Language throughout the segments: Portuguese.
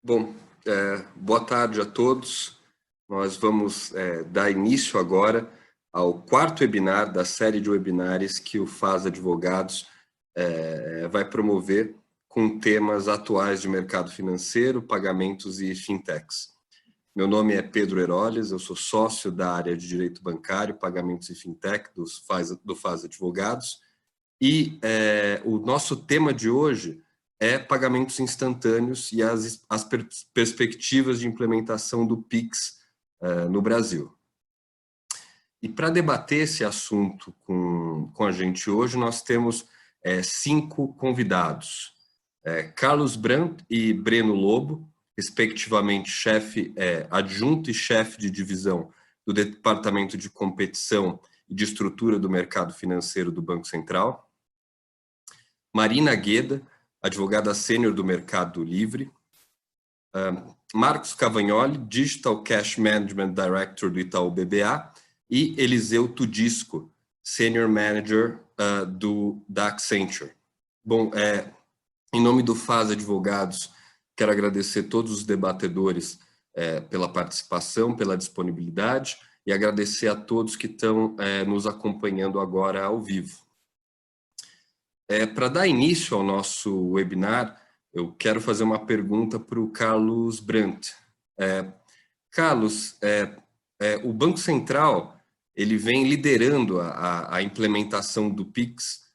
Bom, boa tarde a todos. Nós vamos dar início agora ao quarto webinar da série de webinários que o FAS Advogados vai promover com temas atuais de mercado financeiro, pagamentos e fintechs. Meu nome é Pedro Heroles, eu sou sócio da área de Direito Bancário, Pagamentos e Fintech do FAS Advogados, e o nosso tema de hoje é pagamentos instantâneos e as perspectivas de implementação do PIX no Brasil. E para debater esse assunto com a gente hoje, nós temos 5 convidados. Carlos Brandt e Breno Lobo, respectivamente chefe adjunto e chefe de divisão do Departamento de Competição e de Estrutura do Mercado Financeiro do Banco Central. Marina Gueda, advogada sênior do Mercado Livre. Marcos Cavagnoli, Digital Cash Management Director do Itaú BBA. E Eliseu Tudisco, Senior Manager da Accenture. Bom, em nome do FAS Advogados, quero agradecer a todos os debatedores pela participação, pela disponibilidade e agradecer a todos que estão nos acompanhando agora ao vivo. Para dar início ao nosso webinar, eu quero fazer uma pergunta para o Carlos Brandt. Carlos, o Banco Central ele vem liderando a implementação do PIX,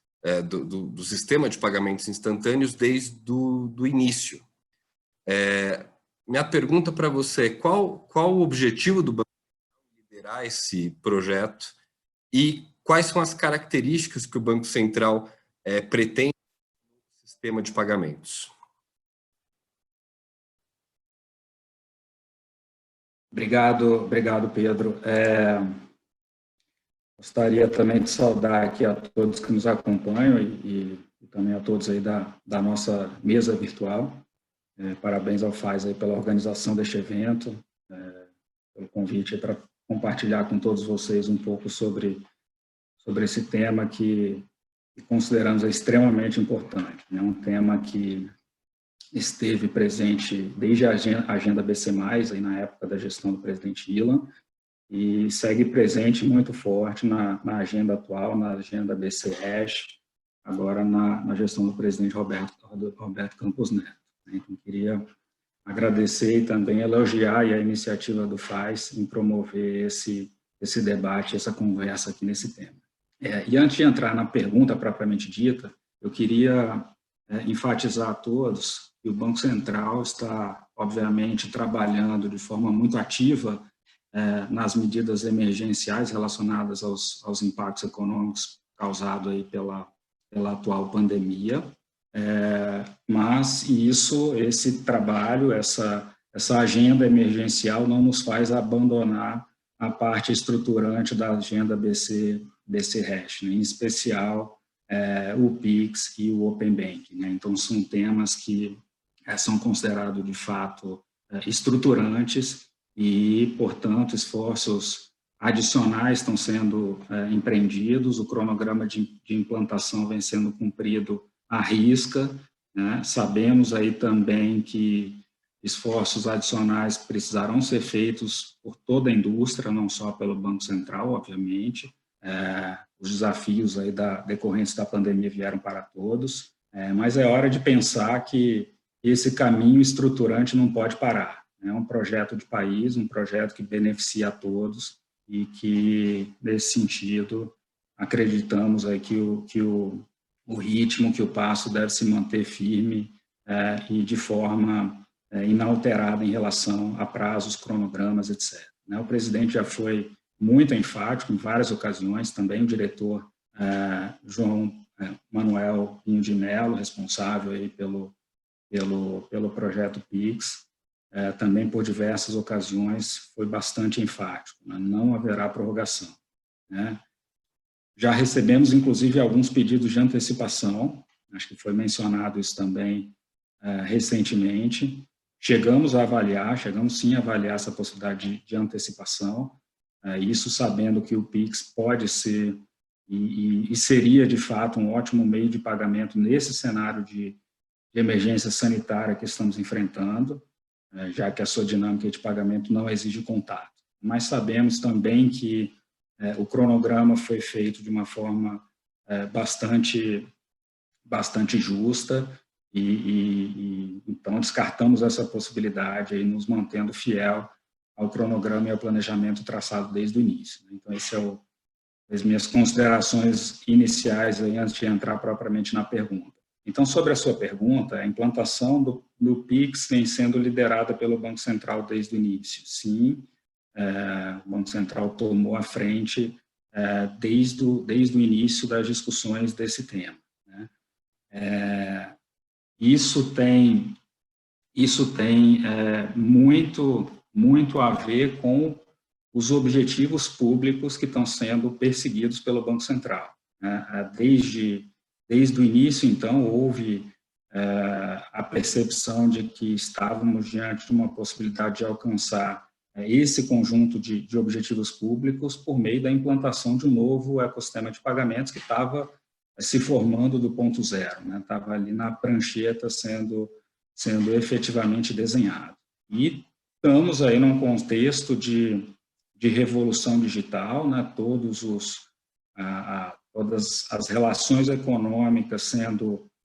do sistema de pagamentos instantâneos, desde o início. Minha pergunta para você é qual o objetivo do Banco Central liderar esse projeto e quais são as características que o Banco Central pretende no sistema de pagamentos? Obrigado, Pedro. Gostaria também de saudar aqui a todos que nos acompanham e também a todos aí da nossa mesa virtual. Parabéns ao FAS aí pela organização deste evento, pelo convite para compartilhar com todos vocês um pouco sobre esse tema que consideramos extremamente importante. É um tema que esteve presente desde a agenda BC+, aí na época da gestão do presidente Ilan, e segue presente muito forte na agenda atual, na agenda BC-Hash, agora na gestão do presidente Roberto Campos Neto. Então, queria agradecer e também elogiar a iniciativa do FAS em promover esse debate, essa conversa aqui nesse tema. E antes de entrar na pergunta propriamente dita, eu queria enfatizar a todos que o Banco Central está, obviamente, trabalhando de forma muito ativa nas medidas emergenciais relacionadas aos impactos econômicos causados aí pela atual pandemia, mas esse trabalho, essa agenda emergencial não nos faz abandonar a parte estruturante da agenda BC-Hash, né? Em especial o PIX e o Open Banking, né? Então, são temas que são considerados, de fato, estruturantes e, portanto, esforços adicionais estão sendo empreendidos, o cronograma de implantação vem sendo cumprido à risca, né? Sabemos aí também que esforços adicionais precisarão ser feitos por toda a indústria, não só pelo Banco Central, obviamente. Os desafios aí decorrentes da pandemia vieram para todos, mas é hora de pensar que esse caminho estruturante não pode parar. É um projeto de país, um projeto que beneficia a todos e que, nesse sentido, acreditamos aí que o ritmo, que o passo deve se manter firme e de forma inalterada em relação a prazos, cronogramas, etc. O presidente já foi muito enfático em várias ocasiões, também o diretor João Manuel Pinho de Mello, responsável aí pelo projeto PIX, também por diversas ocasiões foi bastante enfático, né? Não haverá prorrogação, né? Já recebemos, inclusive, alguns pedidos de antecipação, acho que foi mencionado isso também recentemente. Chegamos sim a avaliar essa possibilidade de antecipação, isso sabendo que o PIX pode ser e seria, de fato, um ótimo meio de pagamento nesse cenário de emergência sanitária que estamos enfrentando, já que a sua dinâmica de pagamento não exige contato. Mas sabemos também que o cronograma foi feito de uma forma bastante justa e então descartamos essa possibilidade aí, nos mantendo fiel ao cronograma e ao planejamento traçado desde o início. Então, esse as minhas considerações iniciais aí, antes de entrar propriamente na pergunta. Então, sobre a sua pergunta, a implantação do PIX vem sendo liderada pelo Banco Central desde o início. Sim, o Banco Central tomou a frente desde o início das discussões desse tema, né? Isso tem muito a ver com os objetivos públicos que estão sendo perseguidos pelo Banco Central, né? Desde o início, então, houve a percepção de que estávamos diante de uma possibilidade de alcançar esse conjunto de objetivos públicos por meio da implantação de um novo ecossistema de pagamentos que estava se formando do ponto zero, né? Estava ali na prancheta sendo efetivamente desenhado. E estamos aí num contexto de revolução digital, né? Todas as relações econômicas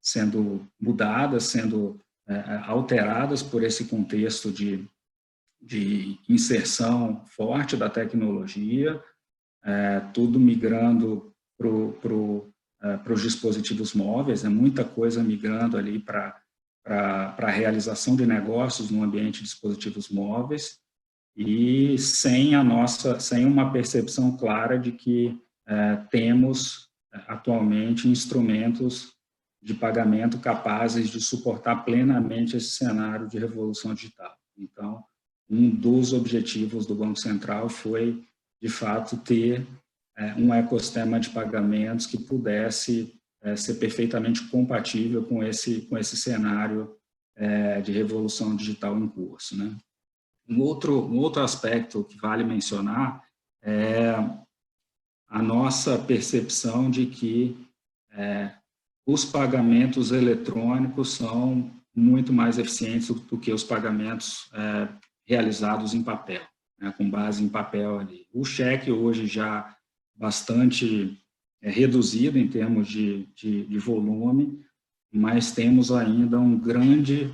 sendo mudadas, sendo alteradas por esse contexto de inserção forte da tecnologia, tudo migrando para os dispositivos móveis, muita coisa migrando ali para a realização de negócios no ambiente de dispositivos móveis, e sem uma percepção clara de que temos atualmente instrumentos de pagamento capazes de suportar plenamente esse cenário de revolução digital. Então, um dos objetivos do Banco Central foi, de fato, ter um ecossistema de pagamentos que pudesse ser perfeitamente compatível com esse cenário de revolução digital em curso, né? Um outro aspecto que vale mencionar é a nossa percepção de que os pagamentos eletrônicos são muito mais eficientes do que os pagamentos realizados em papel, né, com base em papel ali. O cheque hoje já bastante reduzido em termos de volume, mas temos ainda um grande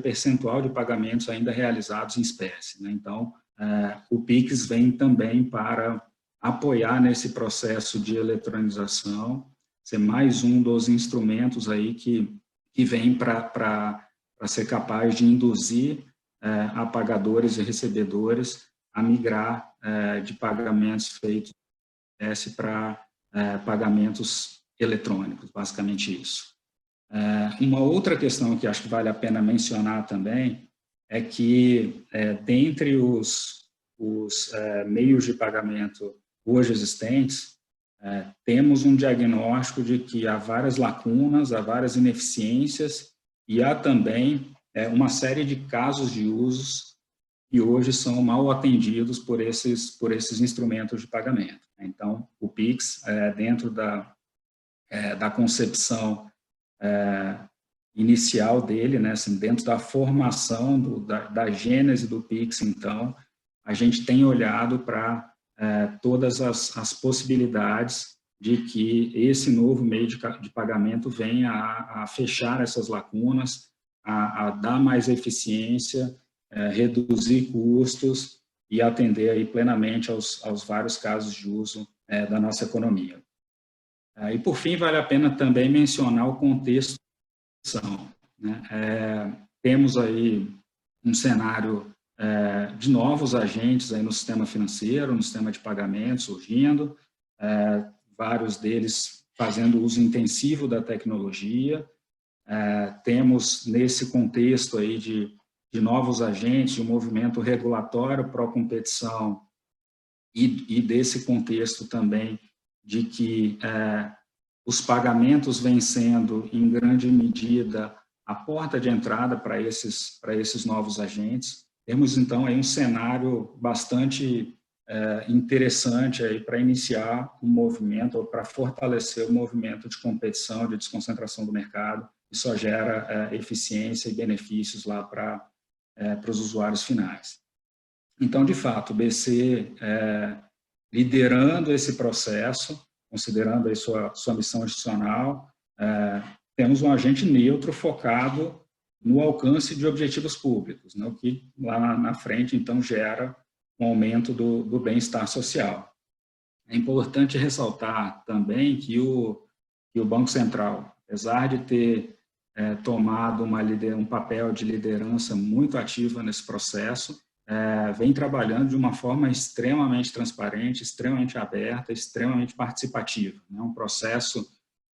percentual de pagamentos ainda realizados em espécie, né? Então, o PIX vem também para apoiar nesse processo de eletronização, ser mais um dos instrumentos aí que vem para ser capaz de induzir a pagadores e recebedores a migrar de pagamentos feitos para pagamentos eletrônicos, basicamente isso. Uma outra questão que acho que vale a pena mencionar também é que, dentre os meios de pagamento hoje existentes, temos um diagnóstico de que há várias lacunas, há várias ineficiências e há também uma série de casos de usos que hoje são mal atendidos por esses instrumentos de pagamento. Então, o PIX, dentro da concepção inicial dele, né, assim, dentro da formação da gênese do PIX, então, a gente tem olhado para todas as possibilidades de que esse novo meio de pagamento venha a fechar essas lacunas, a dar mais eficiência, reduzir custos e atender aí plenamente aos vários casos de uso da nossa economia. E, por fim, vale a pena também mencionar o contexto da ação, né? Temos aí um cenário de novos agentes aí no sistema financeiro, no sistema de pagamentos surgindo, vários deles fazendo uso intensivo da tecnologia. Temos, nesse contexto aí de novos agentes, de um movimento regulatório pró-competição e desse contexto também de que os pagamentos vêm sendo, em grande medida, a porta de entrada para esses novos agentes. Temos, então, aí um cenário bastante interessante aí para iniciar um movimento ou para fortalecer o movimento de competição, de desconcentração do mercado, que só gera eficiência e benefícios lá para os usuários finais. Então, de fato, o BC liderando esse processo, considerando aí sua missão institucional, temos um agente neutro focado no alcance de objetivos públicos, né, o que lá na frente, então, gera um aumento do bem-estar social. É importante ressaltar também que o Banco Central, apesar de ter tomado um papel de liderança muito ativa nesse processo, vem trabalhando de uma forma extremamente transparente, extremamente aberta, extremamente participativa. É um processo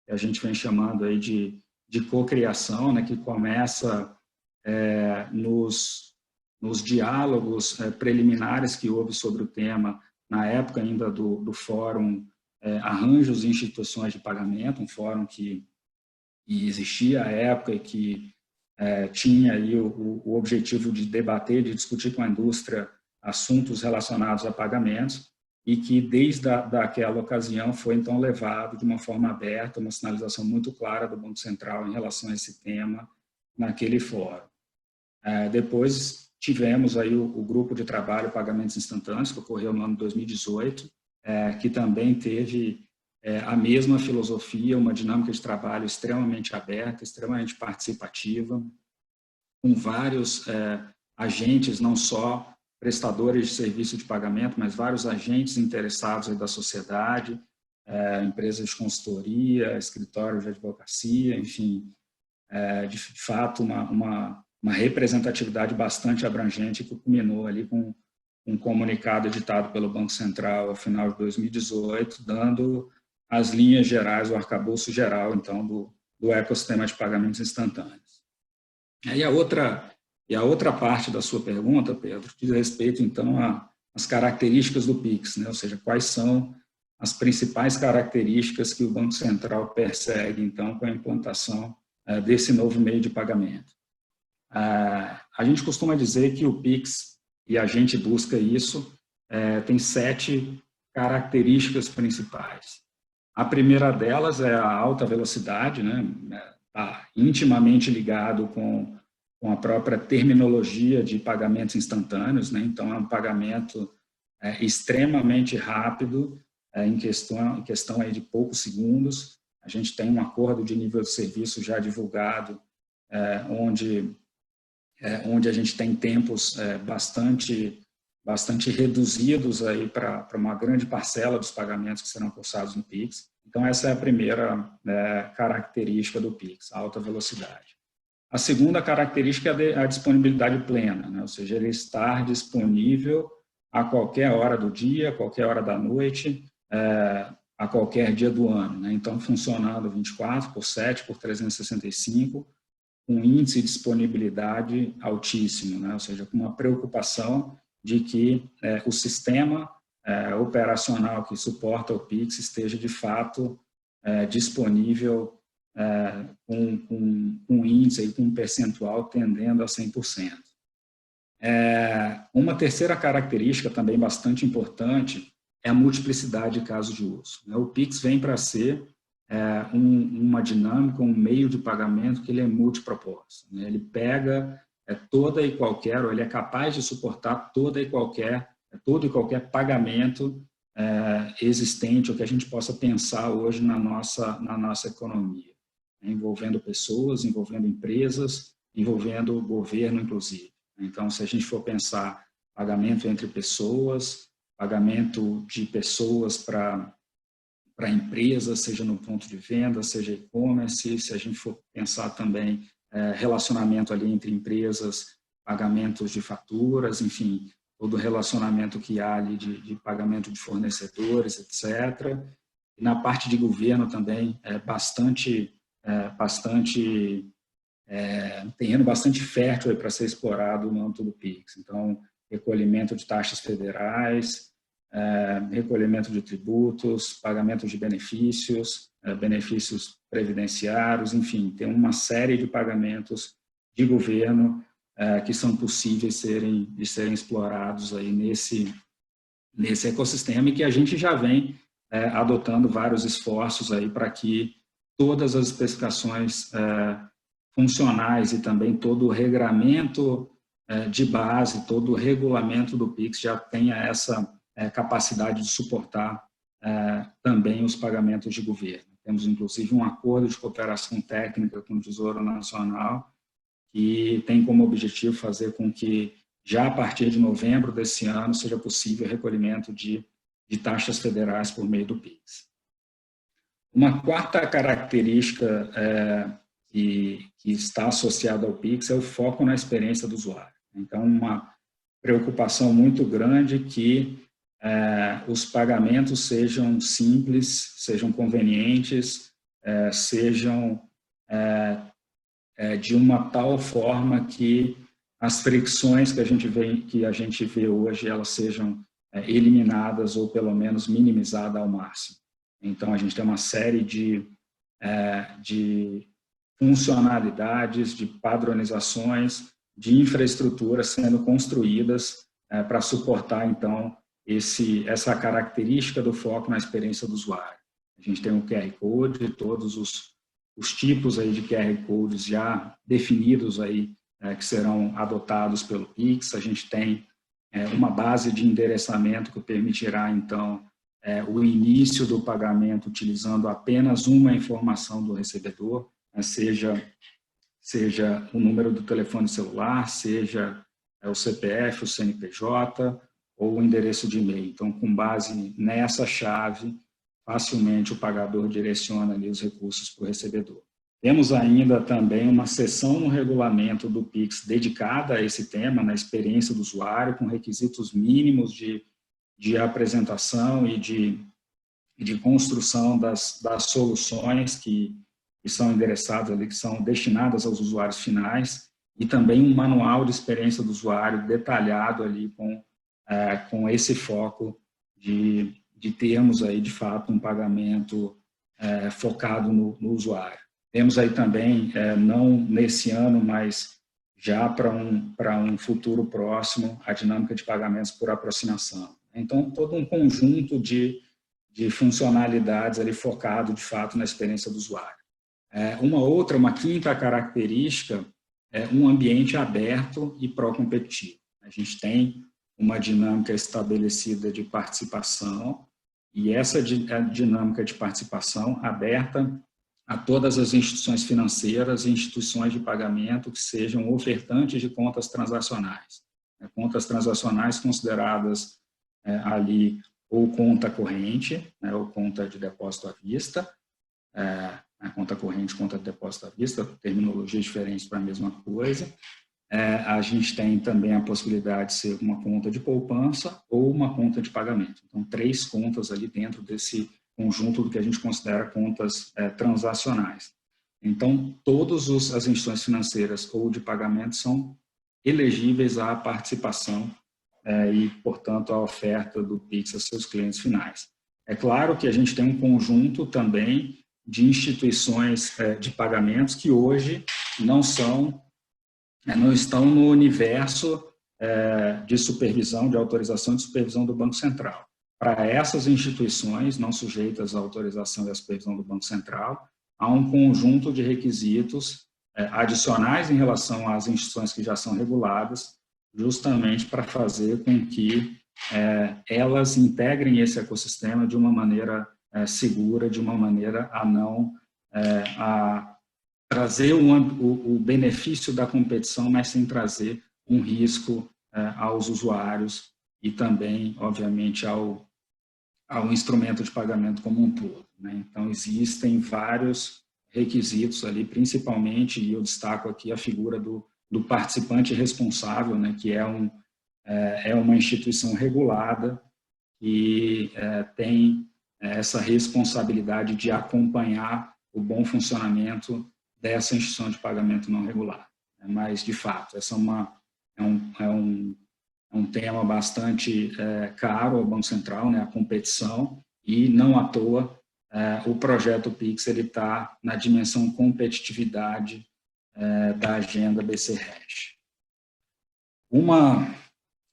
que a gente vem chamando aí de cocriação, né, que começa nos diálogos preliminares que houve sobre o tema, na época ainda do Fórum Arranjos e Instituições de Pagamento, um fórum que existia à época e que tinha aí o objetivo de debater, de discutir com a indústria assuntos relacionados a pagamentos, e que desde aquela ocasião foi então levado de uma forma aberta, uma sinalização muito clara do Banco Central em relação a esse tema naquele fórum. Depois tivemos aí o grupo de trabalho Pagamentos Instantâneos, que ocorreu no ano de 2018, que também teve a mesma filosofia, uma dinâmica de trabalho extremamente aberta, extremamente participativa, com vários agentes, não só prestadores de serviço de pagamento, mas vários agentes interessados aí da sociedade, empresas de consultoria, escritórios de advocacia, enfim, de fato uma representatividade bastante abrangente que culminou ali com um comunicado editado pelo Banco Central ao final de 2018, dando as linhas gerais, o arcabouço geral, então, do ecossistema de pagamentos instantâneos. E a outra parte da sua pergunta, Pedro, diz respeito, então, às características do PIX, né? Ou seja, quais são as principais características que o Banco Central persegue, então, com a implantação desse novo meio de pagamento. A gente costuma dizer que o PIX, e a gente busca isso, tem 7 características principais. A primeira delas é a alta velocidade, né? Está intimamente ligado com a própria terminologia de pagamentos instantâneos, né? Então, é um pagamento extremamente rápido, em questão aí de poucos segundos. A gente tem um acordo de nível de serviço já divulgado, onde a gente tem tempos bastante reduzidos aí para uma grande parcela dos pagamentos que serão cursados no PIX. Então, essa é a primeira característica do PIX, a alta velocidade. A segunda característica é a disponibilidade plena, né? Ou seja, ele estar disponível a qualquer hora do dia, a qualquer hora da noite, a qualquer dia do ano, né? Então, funcionando 24/7, por 365, com índice de disponibilidade altíssimo, né? Ou seja, com uma preocupação de que o sistema operacional que suporta o PIX esteja, de fato, disponível com um índice, com um percentual tendendo a 100%. Uma terceira característica também bastante importante é a multiplicidade de casos de uso. O PIX vem para ser uma dinâmica, um meio de pagamento que ele é multipropósito. Ele pega toda e qualquer, ou ele é capaz de suportar todo e qualquer pagamento existente, ou que a gente possa pensar hoje na nossa economia, envolvendo pessoas, envolvendo empresas, envolvendo o governo, inclusive. Então, se a gente for pensar pagamento entre pessoas, pagamento de pessoas para empresas, seja no ponto de venda, seja e-commerce, se a gente for pensar também relacionamento ali entre empresas, pagamentos de faturas, enfim, todo o relacionamento que há ali de pagamento de fornecedores, etc. E na parte de governo também um terreno bastante fértil para ser explorado no âmbito do PIX. Então, recolhimento de taxas federais, recolhimento de tributos, pagamento de benefícios, benefícios previdenciários, enfim, tem uma série de pagamentos de governo que são possíveis de serem explorados aí nesse ecossistema e que a gente já vem adotando vários esforços aí para que todas as especificações funcionais e também todo o regramento de base, todo o regulamento do PIX já tenha essa capacidade de suportar também os pagamentos de governo. Temos, inclusive, um acordo de cooperação técnica com o Tesouro Nacional que tem como objetivo fazer com que, já a partir de novembro desse ano, seja possível o recolhimento de taxas federais por meio do PIX. Uma quarta característica que está associada ao PIX é o foco na experiência do usuário. Então, uma preocupação muito grande que os pagamentos sejam simples, sejam convenientes, sejam de uma tal forma que as fricções que a gente vê hoje, elas sejam eliminadas ou pelo menos minimizadas ao máximo. Então, a gente tem uma série de funcionalidades, de padronizações, de infraestrutura sendo construídas para suportar, então, essa característica do foco na experiência do usuário. A gente tem o QR Code, todos os tipos aí de QR Codes já definidos aí, que serão adotados pelo PIX. A gente tem uma base de endereçamento que permitirá, então, o início do pagamento utilizando apenas uma informação do recebedor, seja o número do telefone celular, seja o CPF, o CNPJ ou o endereço de e-mail. Então, com base nessa chave, facilmente o pagador direciona ali os recursos para o recebedor. Temos ainda também uma seção no regulamento do PIX dedicada a esse tema, na experiência do usuário, com requisitos mínimos de apresentação e de construção das soluções que são endereçadas ali, que são destinadas aos usuários finais, e também um manual de experiência do usuário detalhado ali com esse foco de termos aí, de fato, um pagamento focado no usuário. Temos aí também, não nesse ano, mas já para um futuro próximo, a dinâmica de pagamentos por aproximação. Então, todo um conjunto de funcionalidades ali focado, de fato, na experiência do usuário. Uma quinta característica é um ambiente aberto e pró-competitivo. A gente tem uma dinâmica estabelecida de participação, e essa dinâmica de participação aberta a todas as instituições financeiras e instituições de pagamento que sejam ofertantes de contas transacionais. Contas transacionais consideradas ali ou conta corrente, ou conta de depósito à vista, conta corrente, conta de depósito à vista, terminologias diferentes para a mesma coisa. A gente tem também a possibilidade de ser uma conta de poupança ou uma conta de pagamento. Então, 3 contas ali dentro desse conjunto do que a gente considera contas transacionais. Então, todas as instituições financeiras ou de pagamento são elegíveis à participação e, portanto, à oferta do PIX a seus clientes finais. É claro que a gente tem um conjunto também de instituições de pagamentos que hoje não estão no universo de supervisão, de autorização de supervisão do Banco Central. Para essas instituições não sujeitas à autorização e à supervisão do Banco Central, há um conjunto de requisitos adicionais em relação às instituições que já são reguladas, justamente para fazer com que elas integrem esse ecossistema de uma maneira segura, de uma maneira a trazer o benefício da competição, mas sem trazer um risco aos usuários e também, obviamente, ao instrumento de pagamento como um todo, né? Então, existem vários requisitos ali, principalmente, e eu destaco aqui a figura do participante responsável, né, que é uma instituição regulada e tem essa responsabilidade de acompanhar o bom funcionamento dessa instituição de pagamento não regular. Mas, de fato, essa é um tema bastante caro ao Banco Central, né, a competição, e não à toa o projeto PIX está na dimensão competitividade da agenda BC-REG. Uma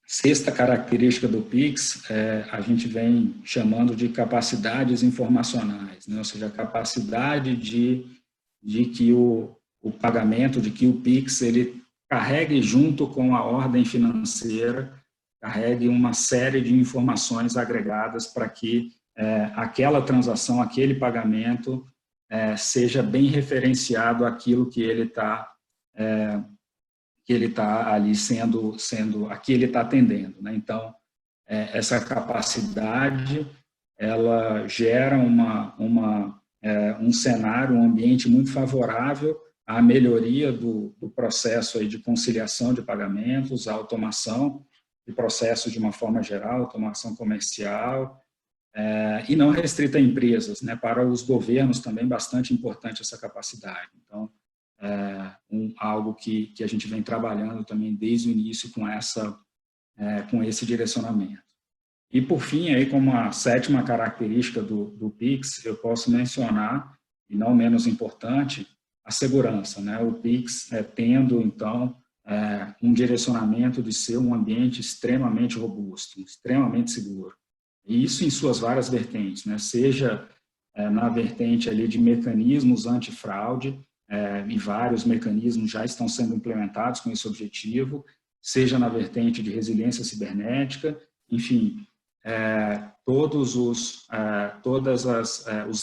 Sexta característica do Pix, a gente vem chamando de capacidades informacionais, né? Ou seja, a capacidade de que o pagamento, de que o Pix ele carregue junto com a ordem financeira, carregue uma série de informações agregadas para que aquela transação, aquele pagamento seja bem referenciado àquilo que ele está ali a que ele está atendendo, né? Então, essa capacidade, ela gera um cenário, um ambiente muito favorável à melhoria do processo aí de conciliação de pagamentos, à automação de processos de uma forma geral, automação comercial, e não restrita a empresas, né? Para os governos também bastante importante essa capacidade. Então, algo que a gente vem trabalhando também desde o início com esse direcionamento. E, por fim, aí, como a sétima característica do Pix, eu posso mencionar, e não menos importante, a segurança, né? O Pix tendo, então, um direcionamento de ser um ambiente extremamente robusto, extremamente seguro. E isso em suas várias vertentes, né? Seja na vertente ali de mecanismos antifraude, e vários mecanismos já estão sendo implementados com esse objetivo, seja na vertente de resiliência cibernética, enfim, todos os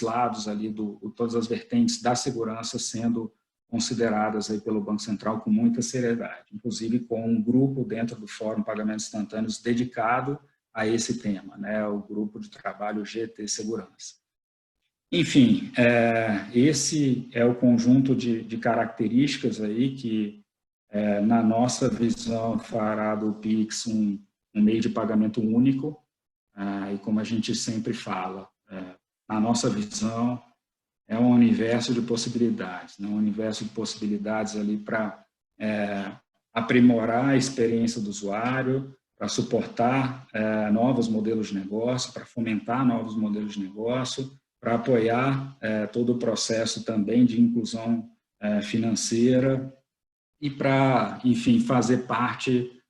lados ali, todas as vertentes da segurança sendo consideradas aí pelo Banco Central com muita seriedade, inclusive com um grupo dentro do Fórum Pagamentos Instantâneos dedicado a esse tema, né, o grupo de trabalho GT Segurança. Enfim, esse é o conjunto de características aí que, na nossa visão, fará do Pix um meio de pagamento único, e como a gente sempre fala, na nossa visão, é um universo de possibilidades, né? Um universo de possibilidades ali para aprimorar a experiência do usuário, para suportar novos modelos de negócio, para fomentar novos modelos de negócio, para apoiar todo o processo também de inclusão financeira e para, enfim, fazer parte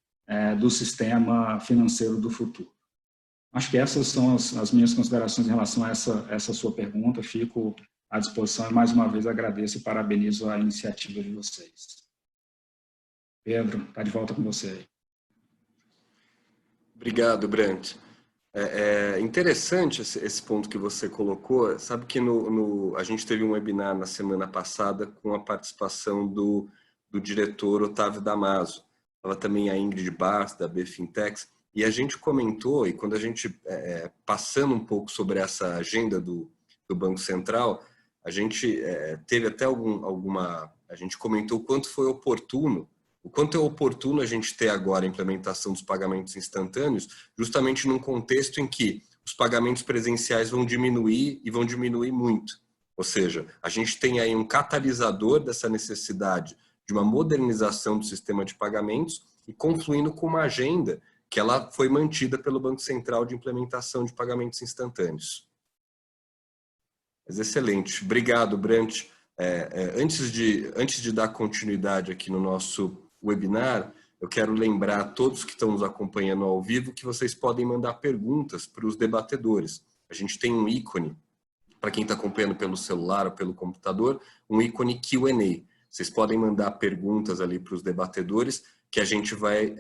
do sistema financeiro do futuro. Acho que essas são as minhas considerações em relação a essa sua pergunta. Fico à disposição e, mais uma vez, agradeço e parabenizo a iniciativa de vocês. Pedro, está de volta com você aí. Obrigado, Brant. É interessante esse ponto que você colocou. Sabe que a gente teve um webinar na semana passada com a participação do diretor Otávio Damaso. Estava também a Ingrid Barros, da BFintex, e a gente comentou, e quando a gente, passando um pouco sobre essa agenda do Banco Central, a gente teve até a gente comentou o quanto foi oportuno, o quanto é oportuno a gente ter agora a implementação dos pagamentos instantâneos, justamente num contexto em que os pagamentos presenciais vão diminuir e vão diminuir muito. Ou seja, a gente tem aí um catalisador dessa necessidade de uma modernização do sistema de pagamentos e confluindo com uma agenda que ela foi mantida pelo Banco Central de implementação de pagamentos instantâneos. Mas excelente. Obrigado, Brant. Antes de dar continuidade aqui no nosso webinar, eu quero lembrar a todos que estão nos acompanhando ao vivo que vocês podem mandar perguntas para os debatedores. A gente tem um ícone, para quem está acompanhando pelo celular ou pelo computador, um ícone Q&A. Vocês podem mandar perguntas ali para os debatedores que a gente vai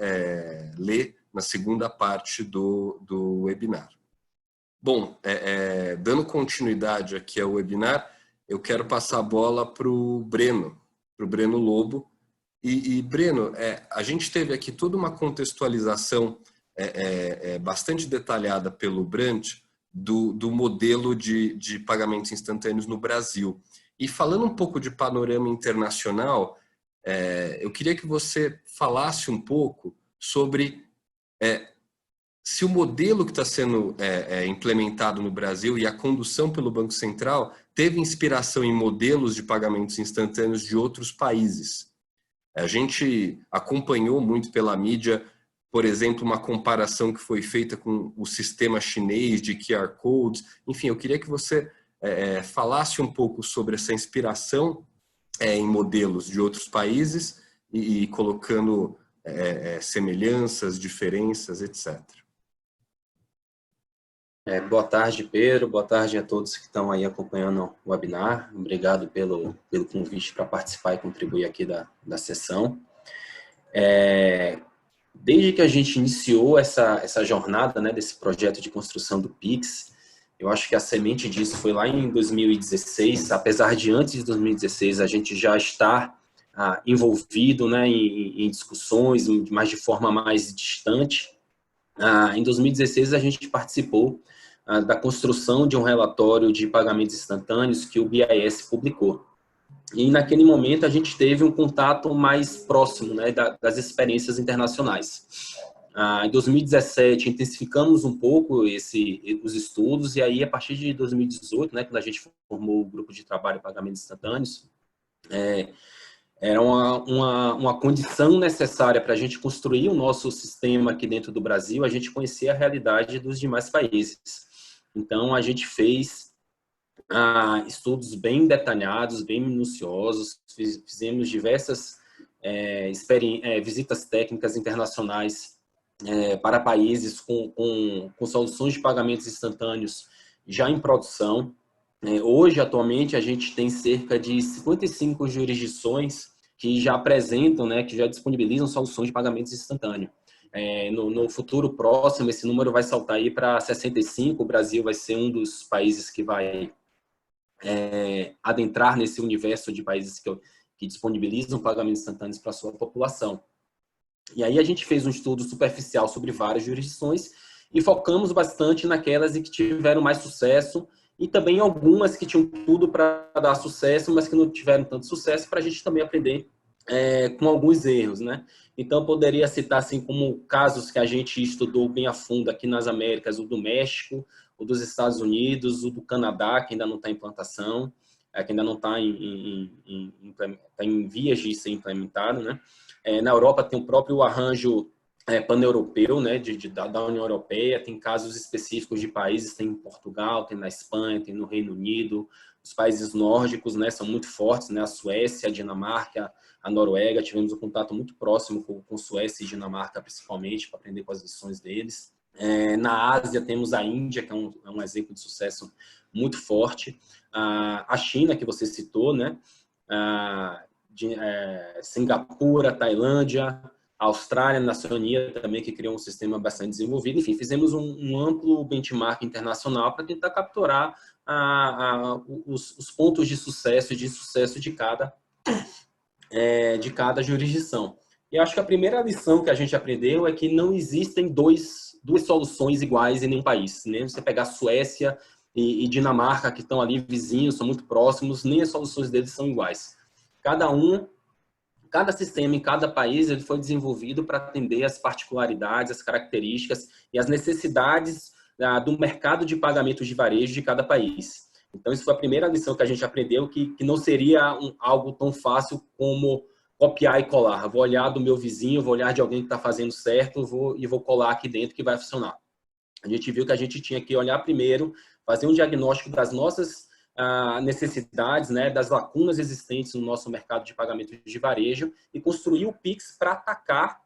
ler na segunda parte do webinar. Bom, dando continuidade aqui ao webinar, eu quero passar a bola para o Breno Lobo. E Breno, a gente teve aqui toda uma contextualização bastante detalhada pelo Brant do modelo de pagamentos instantâneos no Brasil. E falando um pouco de panorama internacional, eu queria que você falasse um pouco sobre se o modelo que está sendo implementado no Brasil e a condução pelo Banco Central teve inspiração em modelos de pagamentos instantâneos de outros países. A gente acompanhou muito pela mídia, por exemplo, uma comparação que foi feita com o sistema chinês de QR Codes. Enfim, eu queria que você falasse um pouco sobre essa inspiração em modelos de outros países e colocando semelhanças, diferenças, etc. Boa tarde, Pedro. Boa tarde a todos que estão aí acompanhando o webinar. Obrigado pelo convite para participar e contribuir aqui da sessão. Desde que a gente iniciou essa jornada, né, desse projeto de construção do Pix, eu acho que a semente disso foi lá em 2016, apesar de antes de 2016 a gente já estar envolvido, né, em discussões, mas de forma mais distante. Em 2016 a gente participou da construção de um relatório de pagamentos instantâneos que o BIS publicou. E naquele momento a gente teve um contato mais próximo, né, das experiências internacionais. Em 2017 intensificamos um pouco os estudos, e aí a partir de 2018, né, quando a gente formou o grupo de trabalho de pagamentos instantâneos, era uma condição necessária para a gente construir o nosso sistema aqui dentro do Brasil, a gente conhecer a realidade dos demais países. Então, a gente fez estudos bem detalhados, bem minuciosos, fizemos diversas visitas técnicas internacionais para países com soluções de pagamentos instantâneos já em produção. Hoje, atualmente, a gente tem cerca de 55 jurisdições que já apresentam, né, que já disponibilizam soluções de pagamentos instantâneos. No futuro próximo, esse número vai saltar aí para 65, o Brasil vai ser um dos países que vai adentrar nesse universo de países que disponibilizam pagamentos instantâneos para a sua população. E aí a gente fez um estudo superficial sobre várias jurisdições e focamos bastante naquelas que tiveram mais sucesso e também algumas que tinham tudo para dar sucesso, mas que não tiveram tanto sucesso, para a gente também aprender com alguns erros, né? Então, poderia citar assim como casos que a gente estudou bem a fundo aqui nas Américas, o do México, o dos Estados Unidos, o do Canadá, que ainda não está em implantação, que ainda não está em vias de ser implementado, né? Na Europa tem o próprio arranjo pan-europeu, né, da União Europeia, tem casos específicos de países, tem em Portugal, tem na Espanha, tem no Reino Unido, os países nórdicos, né, são muito fortes, né, a Suécia, a Dinamarca, a Noruega, tivemos um contato muito próximo com Suécia e Dinamarca, principalmente, para aprender com as lições deles. Na Ásia, temos a Índia, que é um exemplo de sucesso muito forte. A China, que você citou, né? Singapura, Tailândia, a Austrália, na Oceania também, que criou um sistema bastante desenvolvido. Enfim, fizemos um amplo benchmark internacional para tentar capturar os pontos de sucesso e de insucesso de cada jurisdição. E acho que a primeira lição que a gente aprendeu é que não existem duas soluções iguais em nenhum país. Nem você pegar Suécia e Dinamarca, que estão ali vizinhos, são muito próximos, nem as soluções deles são iguais. Cada sistema em cada país ele foi desenvolvido para atender as particularidades, as características e as necessidades do mercado de pagamento de varejo de cada país. Então, isso foi a primeira lição que a gente aprendeu, que não seria algo tão fácil como copiar e colar. Vou olhar do meu vizinho, vou olhar de alguém que está fazendo certo e vou colar aqui dentro que vai funcionar. A gente viu que a gente tinha que olhar primeiro, fazer um diagnóstico das nossas necessidades, né, das lacunas existentes no nosso mercado de pagamento de varejo e construir o Pix para atacar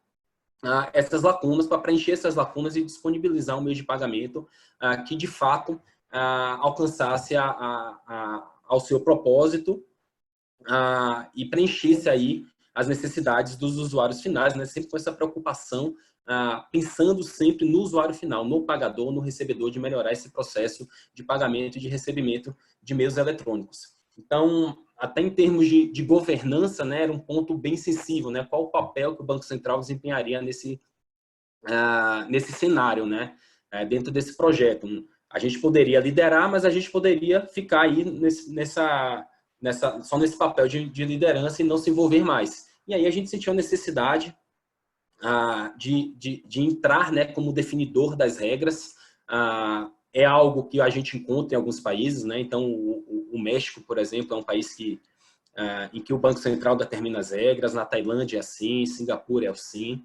essas lacunas, para preencher essas lacunas e disponibilizar um meio de pagamento que, de fato, alcançasse ao seu propósito e preenchesse aí as necessidades dos usuários finais, né? Sempre com essa preocupação, pensando sempre no usuário final, no pagador, no recebedor, de melhorar esse processo de pagamento e de recebimento de meios eletrônicos. Então, até em termos de governança, né, era um ponto bem sensível, né? Qual o papel que o Banco Central desempenharia nesse cenário, né? Dentro desse projeto. A gente poderia liderar, mas a gente poderia ficar aí só nesse papel de liderança e não se envolver mais. E aí a gente sentiu a necessidade de entrar, né, como definidor das regras. É algo que a gente encontra em alguns países, né? Então, o México, por exemplo, é um país em que o Banco Central determina as regras. Na Tailândia é assim, Singapura é assim.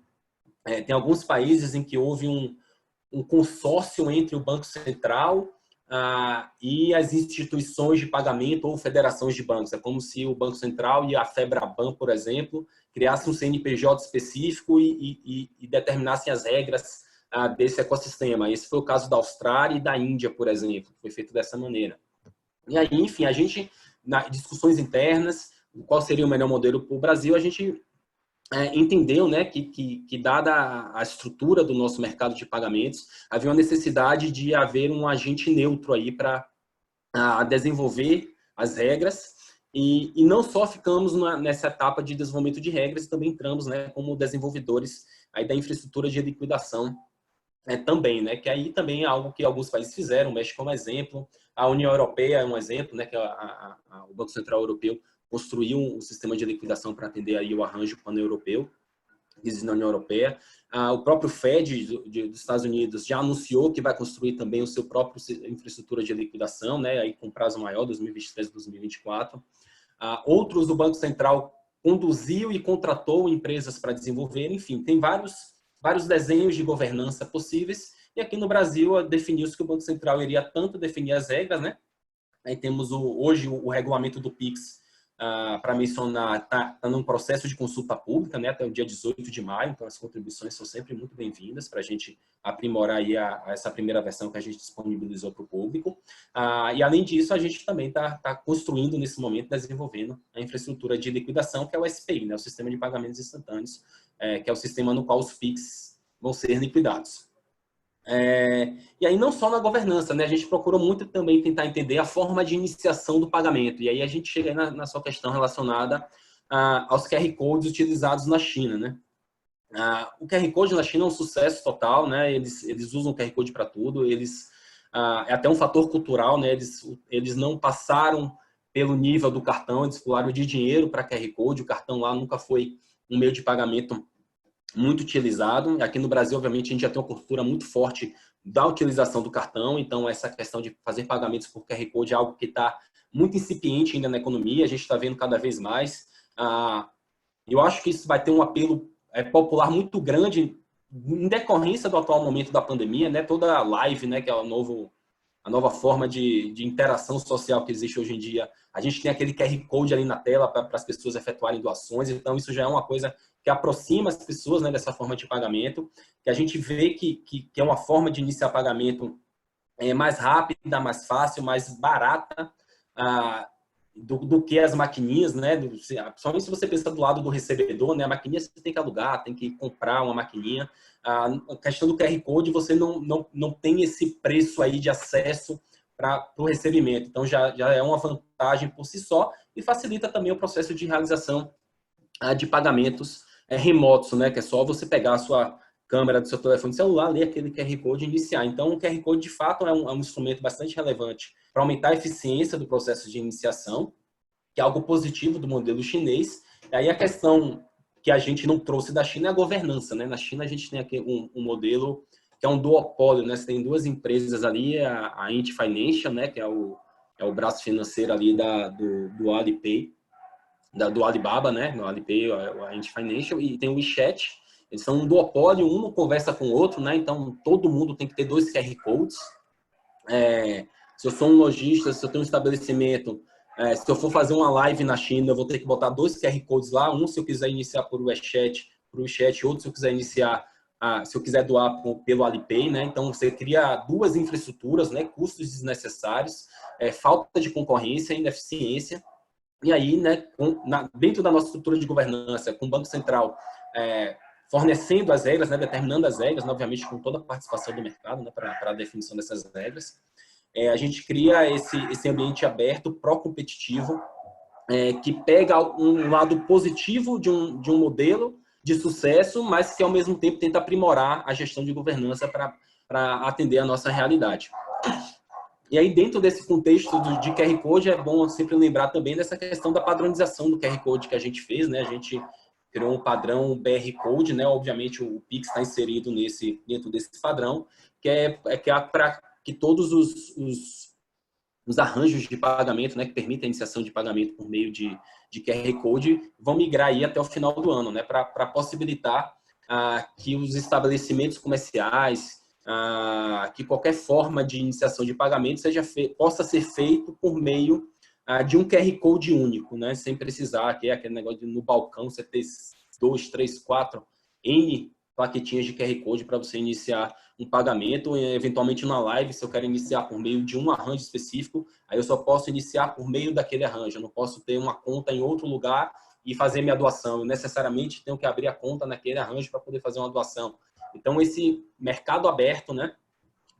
Tem alguns países em que houve um consórcio entre o Banco Central e as instituições de pagamento ou federações de bancos. É como se o Banco Central e a FEBRABAN, por exemplo, criassem um CNPJ específico e determinassem as regras desse ecossistema. Esse foi o caso da Austrália e da Índia, por exemplo, foi feito dessa maneira. E aí, enfim, a gente, nas discussões internas, qual seria o melhor modelo para o Brasil, a gente entendeu, né, que dada a estrutura do nosso mercado de pagamentos, havia uma necessidade de haver um agente neutro aí para desenvolver as regras, e não só ficamos nessa etapa de desenvolvimento de regras, também entramos, né, como desenvolvedores aí da infraestrutura de liquidação também, né, que aí também é algo que alguns países fizeram, o México é um exemplo, a União Europeia é um exemplo, né, que o Banco Central Europeu construiu um sistema de liquidação para atender aí o arranjo pan-europeu, existe na União Europeia. O próprio Fed dos Estados Unidos já anunciou que vai construir também o seu próprio infraestrutura de liquidação, né, aí com prazo maior, 2023 e 2024. Outros, o Banco Central conduziu e contratou empresas para desenvolver, enfim, tem vários desenhos de governança possíveis, e aqui no Brasil definiu-se que o Banco Central iria tanto definir as regras, né, aí temos hoje o regulamento do PIX, para mencionar, está num processo de consulta pública, né, até o dia 18 de maio, então as contribuições são sempre muito bem-vindas para a gente aprimorar aí essa primeira versão que a gente disponibilizou para o público. E além disso, a gente também está construindo nesse momento, desenvolvendo a infraestrutura de liquidação, que é o SPI, né, o Sistema de Pagamentos Instantâneos, que é o sistema no qual os PIX vão ser liquidados. E aí não só na governança, né? A gente procurou muito também tentar entender a forma de iniciação do pagamento, e aí a gente chega aí na sua questão relacionada aos QR Codes utilizados na China, né? O QR Code na China é um sucesso total, né? Eles usam o QR Code para tudo, é até um fator cultural, né? Eles não passaram pelo nível do cartão, eles pularam de dinheiro para QR Code, o cartão lá nunca foi um meio de pagamento muito utilizado. Aqui no Brasil, obviamente, a gente já tem uma cultura muito forte da utilização do cartão, então essa questão de fazer pagamentos por QR Code é algo que está muito incipiente ainda na economia, a gente está vendo cada vez mais. Eu acho que isso vai ter um apelo popular muito grande em decorrência do atual momento da pandemia, né? Toda a live, né, que é a nova forma de interação social que existe hoje em dia, a gente tem aquele QR Code ali na tela para as pessoas efetuarem doações, então isso já é uma coisa que aproxima as pessoas, né, dessa forma de pagamento, que a gente vê que é uma forma de iniciar pagamento mais rápida, mais fácil, mais barata do que as maquininhas, né? Principalmente se você pensa do lado do recebedor, né? A maquininha você tem que alugar, tem que comprar uma maquininha. A questão do QR Code, você não tem esse preço aí de acesso para o recebimento. Então, já é uma vantagem por si só e facilita também o processo de realização de pagamentos remotos, né? Que é só você pegar a sua câmera do seu telefone celular, ler aquele QR Code e iniciar. Então, o QR Code, de fato, é um instrumento bastante relevante para aumentar a eficiência do processo de iniciação, que é algo positivo do modelo chinês. E aí a questão que a gente não trouxe da China é a governança, né? Na China, a gente tem aqui um modelo que é um duopólio, né? Você tem duas empresas ali, a Ant Financial, né? Que é o braço financeiro ali do Alipay, do Alibaba, né? No Alipay, a Ant Financial, e tem o WeChat. Eles são um duopólio, um não conversa com o outro, né? Então, todo mundo tem que ter 2 QR Codes. Se eu sou um lojista, se eu tenho um estabelecimento, se eu for fazer uma live na China, eu vou ter que botar 2 QR Codes lá, um se eu quiser iniciar por WeChat, outro se eu quiser iniciar, se eu quiser doar pelo Alipay, né? Então, você cria 2 infraestruturas, né? Custos desnecessários, falta de concorrência, ineficiência. E aí, né, dentro da nossa estrutura de governança, com o Banco Central fornecendo as regras, né, determinando as regras, né, obviamente com toda a participação do mercado, né, para a definição dessas regras, a gente cria esse ambiente aberto, pró-competitivo, que pega um lado positivo de um modelo de sucesso, mas que ao mesmo tempo tenta aprimorar a gestão de governança para atender a nossa realidade. E aí, dentro desse contexto de QR Code, é bom sempre lembrar também dessa questão da padronização do QR Code que a gente fez, né? A gente criou um padrão BR Code, né? Obviamente, o Pix está inserido dentro desse padrão, que é para que todos os arranjos de pagamento, né, que permitem a iniciação de pagamento por meio de QR Code, vão migrar aí até o final do ano, né? Para possibilitar que os estabelecimentos comerciais, que qualquer forma de iniciação de pagamento possa ser feito por meio de um QR Code único, né? Sem precisar, que é aquele negócio de no balcão você ter 2, 3, 4, N plaquetinhas de QR Code para você iniciar um pagamento, eventualmente na live, se eu quero iniciar por meio de um arranjo específico, aí eu só posso iniciar por meio daquele arranjo, eu não posso ter uma conta em outro lugar e fazer minha doação, eu necessariamente tenho que abrir a conta naquele arranjo para poder fazer uma doação. Então, esse mercado aberto, né,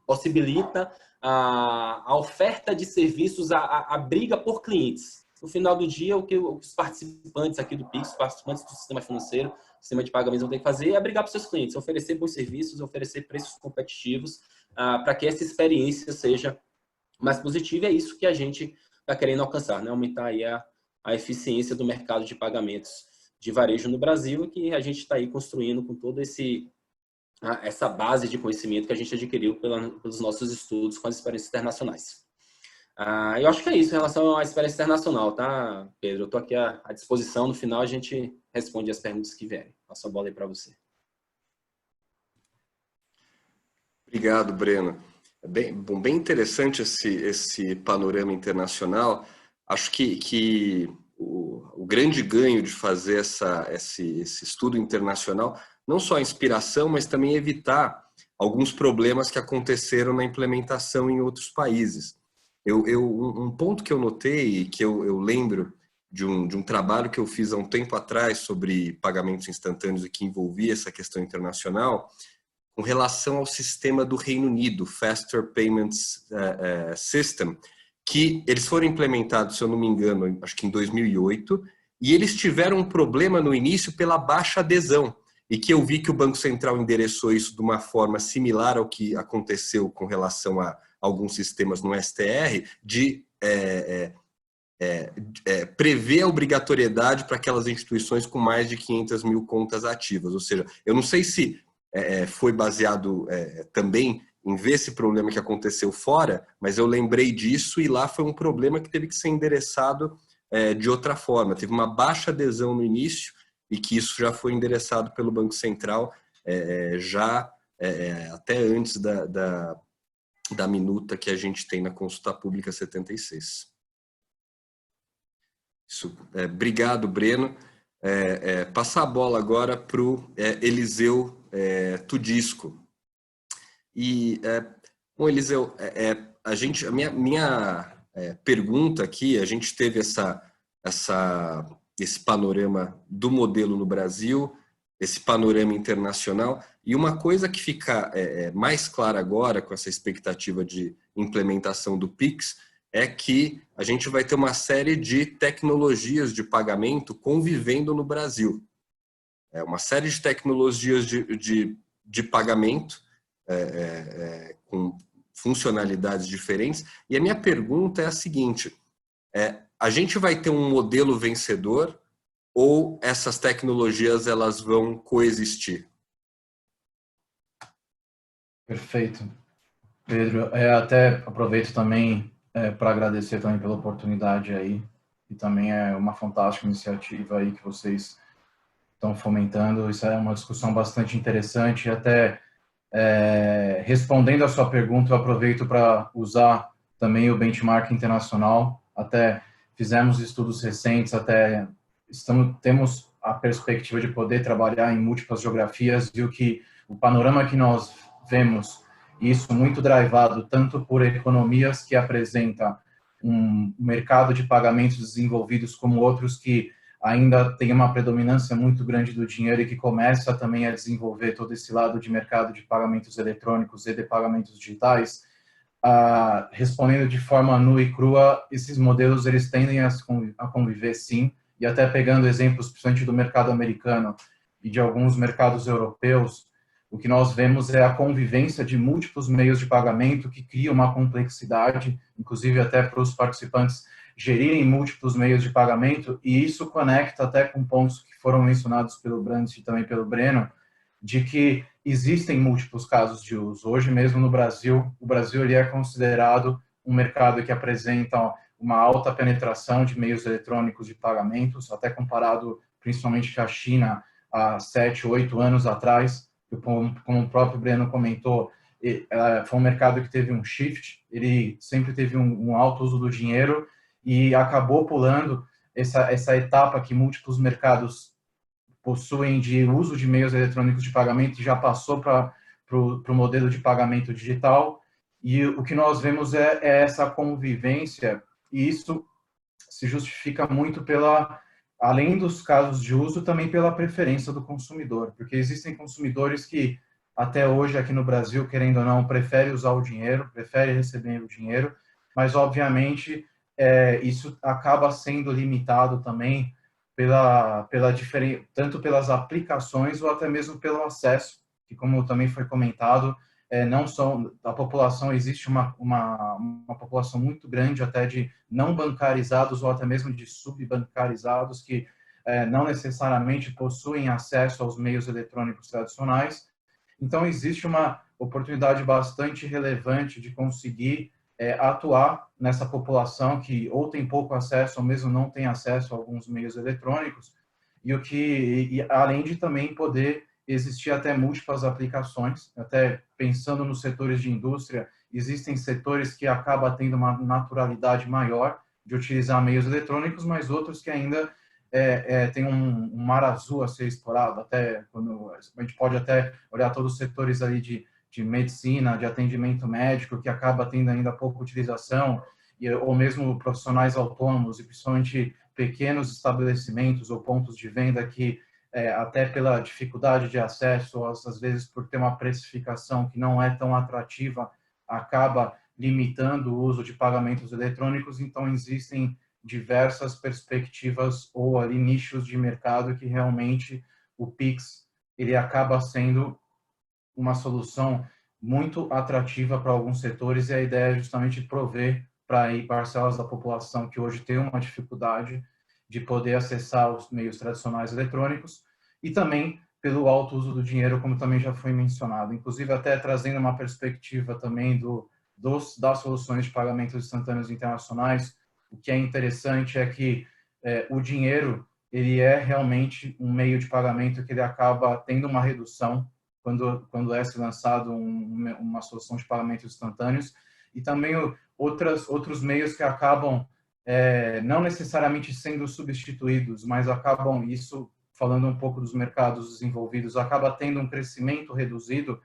possibilita a oferta de serviços, a briga por clientes. No final do dia, o que os participantes aqui do Pix, os participantes do sistema financeiro, sistema de pagamentos vão ter que fazer é brigar para os seus clientes, oferecer bons serviços, oferecer preços competitivos, para que essa experiência seja mais positiva. É isso que a gente está querendo alcançar, né? Aumentar aí a eficiência do mercado de pagamentos de varejo no Brasil, e que a gente está aí construindo com todo essa base de conhecimento que a gente adquiriu pelos nossos estudos com as experiências internacionais. Eu acho que é isso em relação à experiência internacional, tá, Pedro? Eu estou aqui à disposição. No final, a gente responde as perguntas que vierem. Passo a bola aí para você. Obrigado, Breno. Bem interessante esse panorama internacional. Acho que o grande ganho de fazer esse estudo internacional, não só a inspiração, mas também evitar alguns problemas que aconteceram na implementação em outros países. Um ponto que eu notei e que eu lembro de um trabalho que eu fiz há um tempo atrás sobre pagamentos instantâneos e que envolvia essa questão internacional, com relação ao sistema do Reino Unido, Faster Payments System, que eles foram implementados, se eu não me engano, acho que em 2008, e eles tiveram um problema no início pela baixa adesão, e que eu vi que o Banco Central endereçou isso de uma forma similar ao que aconteceu com relação a alguns sistemas no STR, de prever a obrigatoriedade para aquelas instituições com mais de 500 mil contas ativas. Ou seja, eu não sei se foi baseado também em ver esse problema que aconteceu fora, mas eu lembrei disso e lá foi um problema que teve que ser endereçado de outra forma. Teve uma baixa adesão no início e que isso já foi endereçado pelo Banco Central até antes da minuta que a gente tem na Consulta Pública 76. Obrigado, Breno. Passar a bola agora para o Eliseu Tudisco. Bom, Eliseu, a minha pergunta aqui, a gente teve esse panorama do modelo no Brasil, esse panorama internacional, e uma coisa que fica mais clara agora com essa expectativa de implementação do Pix é que a gente vai ter uma série de tecnologias de pagamento convivendo no Brasil. Uma série de tecnologias de pagamento com funcionalidades diferentes. E a minha pergunta é a seguinte, a gente vai ter um modelo vencedor ou essas tecnologias elas vão coexistir? Perfeito. Pedro, até aproveito também para agradecer também pela oportunidade aí, e também é uma fantástica iniciativa aí que vocês estão fomentando. Isso é uma discussão bastante interessante, e até respondendo a sua pergunta, eu aproveito para usar também o benchmark internacional. Até fizemos estudos recentes, temos a perspectiva de poder trabalhar em múltiplas geografias, e o panorama que nós vemos, isso muito drivado tanto por economias que apresentam um mercado de pagamentos desenvolvidos, como outros que ainda tem uma predominância muito grande do dinheiro e que começa também a desenvolver todo esse lado de mercado de pagamentos eletrônicos e de pagamentos digitais. Respondendo de forma nua e crua, esses modelos eles tendem a conviver sim, e até pegando exemplos principalmente do mercado americano e de alguns mercados europeus, o que nós vemos é a convivência de múltiplos meios de pagamento que cria uma complexidade, inclusive até para os participantes gerirem múltiplos meios de pagamento, e isso conecta até com pontos que foram mencionados pelo Brandt e também pelo Breno, de que existem múltiplos casos de uso. Hoje mesmo no Brasil, o Brasil ele é considerado um mercado que apresenta uma alta penetração de meios eletrônicos de pagamentos, até comparado principalmente com a China há 7, 8 anos atrás. Como o próprio Breno comentou, foi um mercado que teve um shift, ele sempre teve um alto uso do dinheiro e acabou pulando essa etapa que múltiplos mercados possuem de uso de meios eletrônicos de pagamento e já passou para o modelo de pagamento digital. E o que nós vemos é essa convivência, e isso se justifica muito além dos casos de uso, também pela preferência do consumidor, porque existem consumidores que, até hoje aqui no Brasil, querendo ou não, preferem usar o dinheiro, preferem receber o dinheiro, mas, obviamente, isso acaba sendo limitado também tanto pelas aplicações ou até mesmo pelo acesso, que, como também foi comentado, não são a população, existe uma população muito grande até de não bancarizados ou até mesmo de subbancarizados que não necessariamente possuem acesso aos meios eletrônicos tradicionais. Então, existe uma oportunidade bastante relevante de conseguir atuar nessa população que ou tem pouco acesso ou mesmo não tem acesso a alguns meios eletrônicos, e além de também poder existir até múltiplas aplicações, até pensando nos setores de indústria, existem setores que acabam tendo uma naturalidade maior de utilizar meios eletrônicos, mas outros que ainda tem um mar azul a ser explorado, até quando a gente pode até olhar todos os setores ali de medicina, de atendimento médico, que acaba tendo ainda pouca utilização, ou mesmo profissionais autônomos, e principalmente pequenos estabelecimentos ou pontos de venda que, até pela dificuldade de acesso, ou às vezes por ter uma precificação que não é tão atrativa, acaba limitando o uso de pagamentos eletrônicos. Então, existem diversas perspectivas ou ali nichos de mercado que realmente o Pix ele acaba sendo uma solução muito atrativa para alguns setores, e a ideia é justamente prover para aí parcelas da população que hoje tem uma dificuldade de poder acessar os meios tradicionais eletrônicos, e também pelo alto uso do dinheiro, como também já foi mencionado. Inclusive, até trazendo uma perspectiva também das soluções de pagamentos instantâneos internacionais, o que é interessante é que o dinheiro ele é realmente um meio de pagamento que ele acaba tendo uma redução quando é lançado uma solução de pagamentos instantâneos, e também outros meios que acabam não necessariamente sendo substituídos, mas acabam, isso falando um pouco dos mercados desenvolvidos, acaba tendo um crescimento reduzido,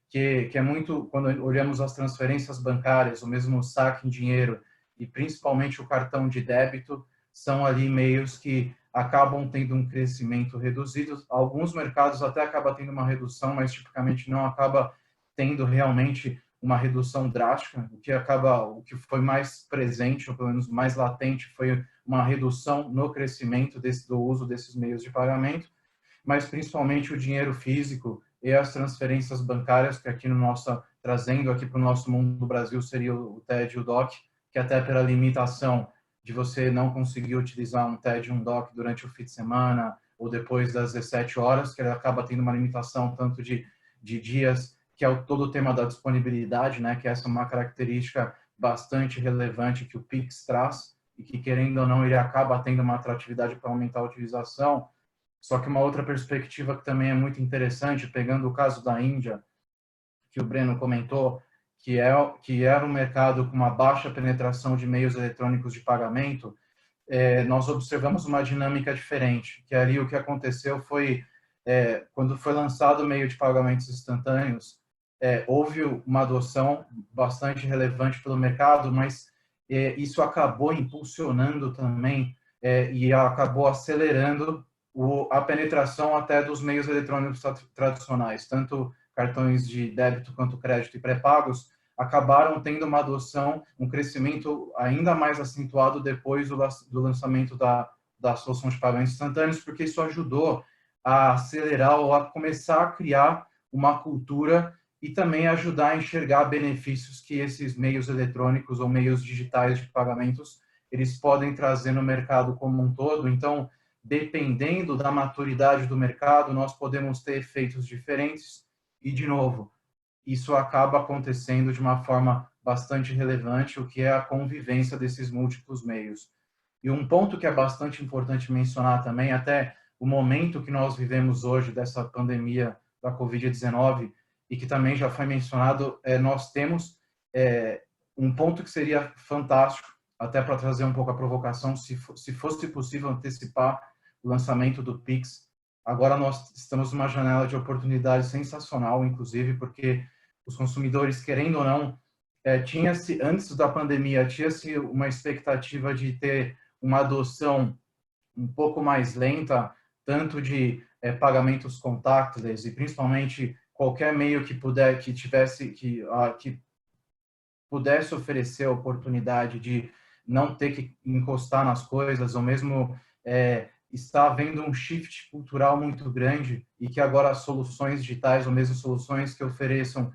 que é muito, quando olhamos as transferências bancárias, o mesmo saque em dinheiro, e principalmente o cartão de débito, são ali meios que acabam tendo um crescimento reduzido. Alguns mercados até acabam tendo uma redução, mas tipicamente não acaba tendo realmente uma redução drástica. O que foi mais presente, ou pelo menos mais latente, foi uma redução no crescimento do uso desses meios de pagamento, mas principalmente o dinheiro físico e as transferências bancárias, que trazendo aqui para o nosso mundo do Brasil seria o TED e o DOC, que até pela limitação de você não conseguir utilizar um TED e um DOC durante o fim de semana ou depois das 17 horas, que ele acaba tendo uma limitação tanto de dias, que é todo o tema da disponibilidade, né, que essa é uma característica bastante relevante que o Pix traz, e que, querendo ou não, ele acaba tendo uma atratividade para aumentar a utilização. Só que uma outra perspectiva que também é muito interessante, pegando o caso da Índia, que o Breno comentou, que era um mercado com uma baixa penetração de meios eletrônicos de pagamento, nós observamos uma dinâmica diferente, que ali o que aconteceu foi, quando foi lançado o meio de pagamentos instantâneos, houve uma adoção bastante relevante pelo mercado, mas isso acabou impulsionando também e acabou acelerando a penetração até dos meios eletrônicos tradicionais, tanto cartões de débito quanto crédito e pré-pagos, acabaram tendo uma adoção, um crescimento ainda mais acentuado depois do lançamento da solução de pagamentos instantâneos, porque isso ajudou a acelerar ou a começar a criar uma cultura e também ajudar a enxergar benefícios que esses meios eletrônicos ou meios digitais de pagamentos eles podem trazer no mercado como um todo. Então, dependendo da maturidade do mercado, nós podemos ter efeitos diferentes e, de novo, isso acaba acontecendo de uma forma bastante relevante, o que é a convivência desses múltiplos meios. E um ponto que é bastante importante mencionar também, até o momento que nós vivemos hoje dessa pandemia da Covid-19, e que também já foi mencionado, nós temos um ponto que seria fantástico, até para trazer um pouco a provocação, se fosse possível antecipar o lançamento do Pix agora nós estamos numa janela de oportunidade sensacional, inclusive, porque os consumidores, querendo ou não, tinha-se, antes da pandemia, tinha-se uma expectativa de ter uma adoção um pouco mais lenta, tanto de pagamentos contactless e principalmente qualquer meio que pudesse oferecer a oportunidade de não ter que encostar nas coisas, ou mesmo está havendo um shift cultural muito grande e que agora as soluções digitais, ou mesmo soluções que ofereçam,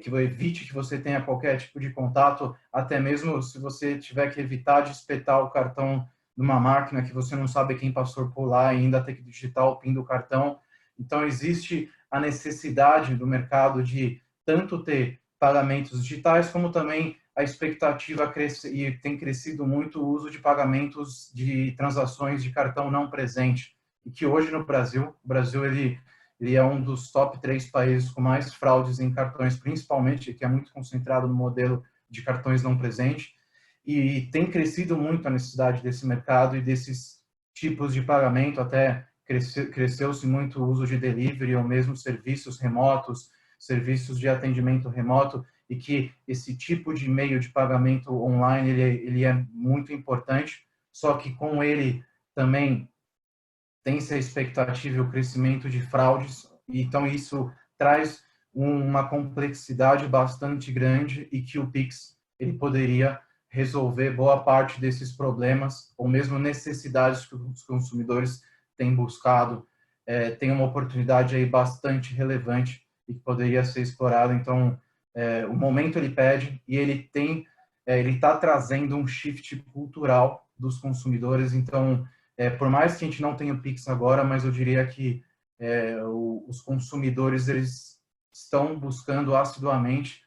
que evite que você tenha qualquer tipo de contato, até mesmo se você tiver que evitar de espetar o cartão numa máquina que você não sabe quem passou por lá e ainda ter que digitar o PIN do cartão. Então, existe a necessidade do mercado de tanto ter pagamentos digitais, como também a expectativa cresce, e tem crescido muito o uso de pagamentos de transações de cartão não presente. E que hoje no Brasil, o Brasil ele é um dos top 3 países com mais fraudes em cartões, principalmente, que é muito concentrado no modelo de cartões não presente. E tem crescido muito a necessidade desse mercado e desses tipos de pagamento, até cresceu-se muito o uso de delivery ou mesmo serviços remotos, serviços de atendimento remoto, e que esse tipo de meio de pagamento online ele é muito importante, só que com ele também tem-se a expectativa e o crescimento de fraudes, então isso traz uma complexidade bastante grande e que o Pix ele poderia resolver boa parte desses problemas, ou mesmo necessidades que os consumidores têm buscado. Tem uma oportunidade aí bastante relevante e que poderia ser explorada. Então, o momento ele pede e ele está trazendo um shift cultural dos consumidores. Então, por mais que a gente não tenha o Pix agora, mas eu diria que os consumidores eles estão buscando assiduamente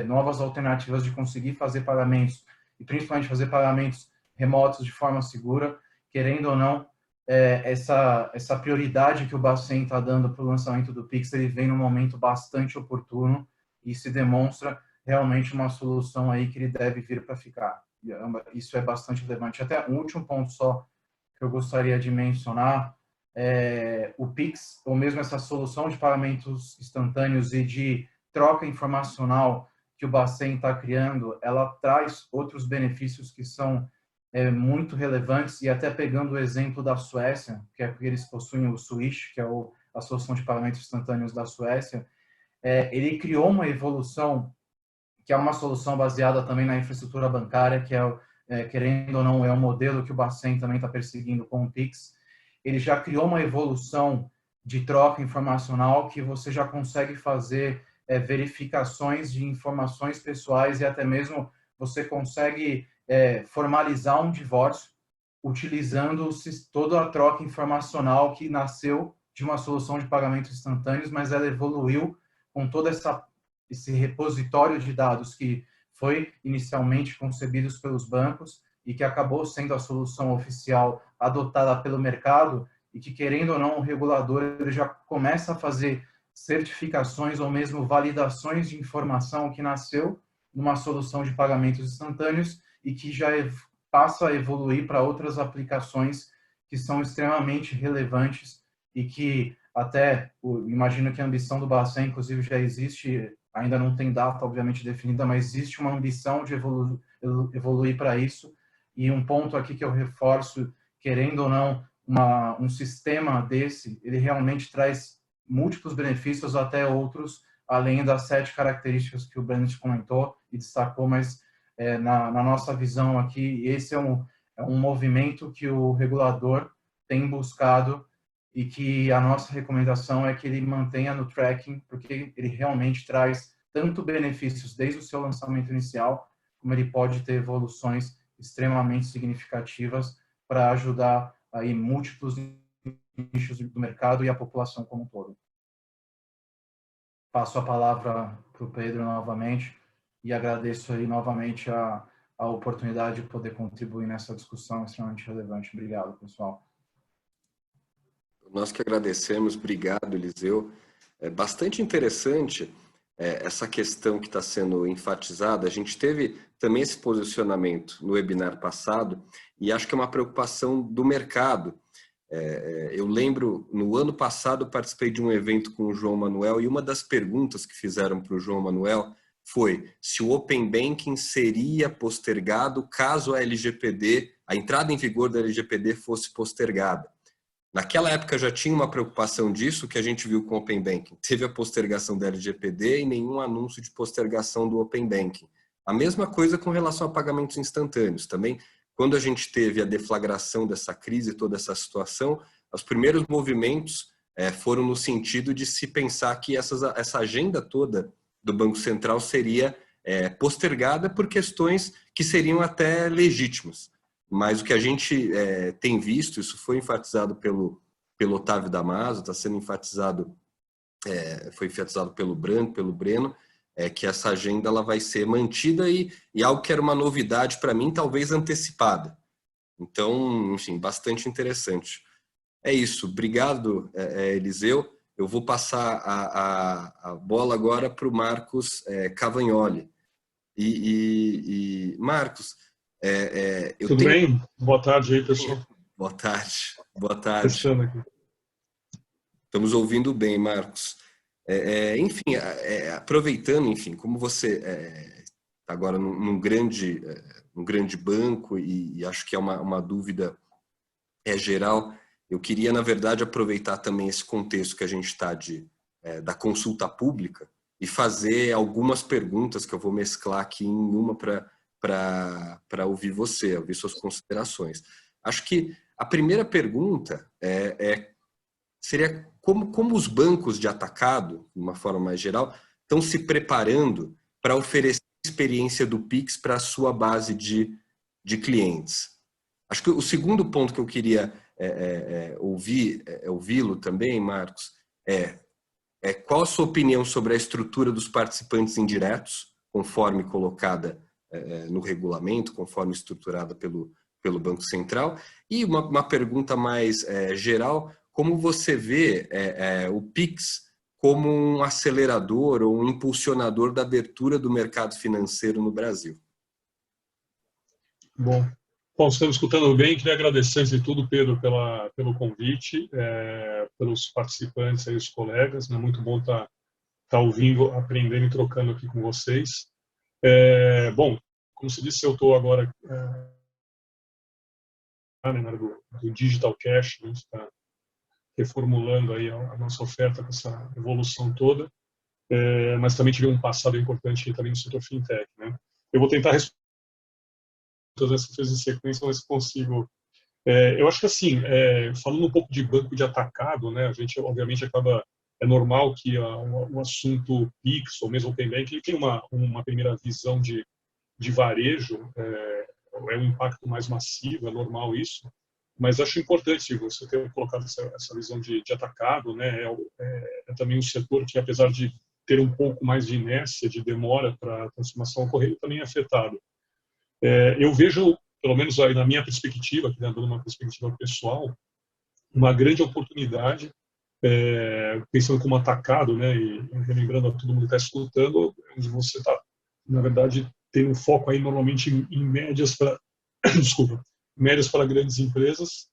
novas alternativas de conseguir fazer pagamentos e principalmente fazer pagamentos remotos de forma segura, querendo ou não, essa prioridade que o Bacen está dando para o lançamento do Pix, ele vem num momento bastante oportuno e se demonstra realmente uma solução aí que ele deve vir para ficar. Isso é bastante relevante. Até um último ponto só que eu gostaria de mencionar, o Pix, ou mesmo essa solução de pagamentos instantâneos e de troca informacional que o Bacen está criando, ela traz outros benefícios que são muito relevantes, e até pegando o exemplo da Suécia, que é porque eles possuem o Swish, que é a solução de pagamentos instantâneos da Suécia, ele criou uma evolução que é uma solução baseada também na infraestrutura bancária, que querendo ou não, é um modelo que o Bacen também está perseguindo com o Pix. Ele já criou uma evolução de troca informacional que você já consegue fazer verificações de informações pessoais e até mesmo você consegue formalizar um divórcio utilizando toda a troca informacional que nasceu de uma solução de pagamentos instantâneos, mas ela evoluiu com todo esse repositório de dados que foi inicialmente concebidos pelos bancos e que acabou sendo a solução oficial adotada pelo mercado e que, querendo ou não, o regulador ele já começa a fazer certificações ou mesmo validações de informação que nasceu numa solução de pagamentos instantâneos e que já passa a evoluir para outras aplicações que são extremamente relevantes e que até, imagino que a ambição do Bacen, inclusive, já existe, ainda não tem data, obviamente, definida, mas existe uma ambição de evoluir para isso. E um ponto aqui que eu reforço, querendo ou não, um sistema desse, ele realmente traz múltiplos benefícios, até outros, além das 7 características que o Brandit comentou e destacou, mas na nossa visão aqui, esse é um movimento que o regulador tem buscado e que a nossa recomendação é que ele mantenha no tracking, porque ele realmente traz tanto benefícios desde o seu lançamento inicial, como ele pode ter evoluções extremamente significativas para ajudar aí múltiplos nichos do mercado e a população como um todo. Passo a palavra para o Pedro novamente e agradeço aí novamente a oportunidade de poder contribuir nessa discussão extremamente relevante. Obrigado, pessoal. Nós que agradecemos, obrigado, Eliseu. É bastante interessante essa questão que está sendo enfatizada. A gente teve também esse posicionamento no webinar passado e acho que é uma preocupação do mercado. Eu lembro, no ano passado, eu participei de um evento com o João Manuel e uma das perguntas que fizeram para o João Manuel foi se o Open Banking seria postergado caso a LGPD, a entrada em vigor da LGPD fosse postergada. Naquela época já tinha uma preocupação disso, que a gente viu com o Open Banking. Teve a postergação da LGPD e nenhum anúncio de postergação do Open Banking. A mesma coisa com relação a pagamentos instantâneos. Também, quando a gente teve a deflagração dessa crise, toda essa situação, os primeiros movimentos foram no sentido de se pensar que essa agenda toda do Banco Central seria postergada por questões que seriam até legítimas. Mas o que a gente tem visto, isso foi enfatizado pelo Otávio Damasio, está sendo enfatizado, foi enfatizado pelo Branco, pelo Breno, que essa agenda ela vai ser mantida e algo que era uma novidade para mim, talvez antecipada. Então, enfim, bastante interessante. É isso. Obrigado, Eliseu. Eu vou passar a bola agora para o Marcos Cavagnoli. Marcos, Tudo bem? Boa tarde aí, pessoal. Boa tarde. Boa tarde. Aqui. Estamos ouvindo bem, Marcos. Enfim, aproveitando, enfim, como você está agora num grande banco e acho que é uma dúvida geral, eu queria, na verdade, aproveitar também esse contexto que a gente está da consulta pública e fazer algumas perguntas que eu vou mesclar aqui em uma para ouvir você, ouvir suas considerações. Acho que a primeira pergunta seria como os bancos de atacado, de uma forma mais geral, estão se preparando para oferecer a experiência do Pix para a sua base de clientes. Acho que o segundo ponto que eu queria ouvi-lo também, Marcos, qual a sua opinião sobre a estrutura dos participantes indiretos, conforme colocada no regulamento, conforme estruturada pelo Banco Central? E uma pergunta mais geral, como você vê o Pix como um acelerador ou um impulsionador da abertura do mercado financeiro no Brasil? Bom, você está me escutando bem? Queria agradecer, antes de tudo, Pedro, pelo convite, pelos participantes aí, os colegas. É muito bom estar ouvindo, aprendendo e trocando aqui com vocês. Bom, como se disse, eu estou agora na área do Digital Cash, a gente está reformulando aí a nossa oferta com essa evolução toda, mas também tive um passado importante também no setor fintech, né? Eu vou tentar responder todas essas coisas em sequência, mas consigo. Eu acho que assim, falando um pouco de banco de atacado, né? A gente obviamente acaba, é normal que o assunto Pix ou mesmo Open Bank, ele tem uma primeira visão de varejo, é um impacto mais massivo, é normal isso. Mas acho importante você ter colocado essa visão de atacado, né? É também um setor que, apesar de ter um pouco mais de inércia, de demora para a transformação ocorrer, também é afetado. Eu vejo, pelo menos aí na minha perspectiva, aqui dando uma perspectiva pessoal, uma grande oportunidade, pensando como atacado, né? E relembrando a todo mundo que está escutando, onde você está, na verdade, tem um foco aí normalmente em médias para desculpa, médias para grandes empresas,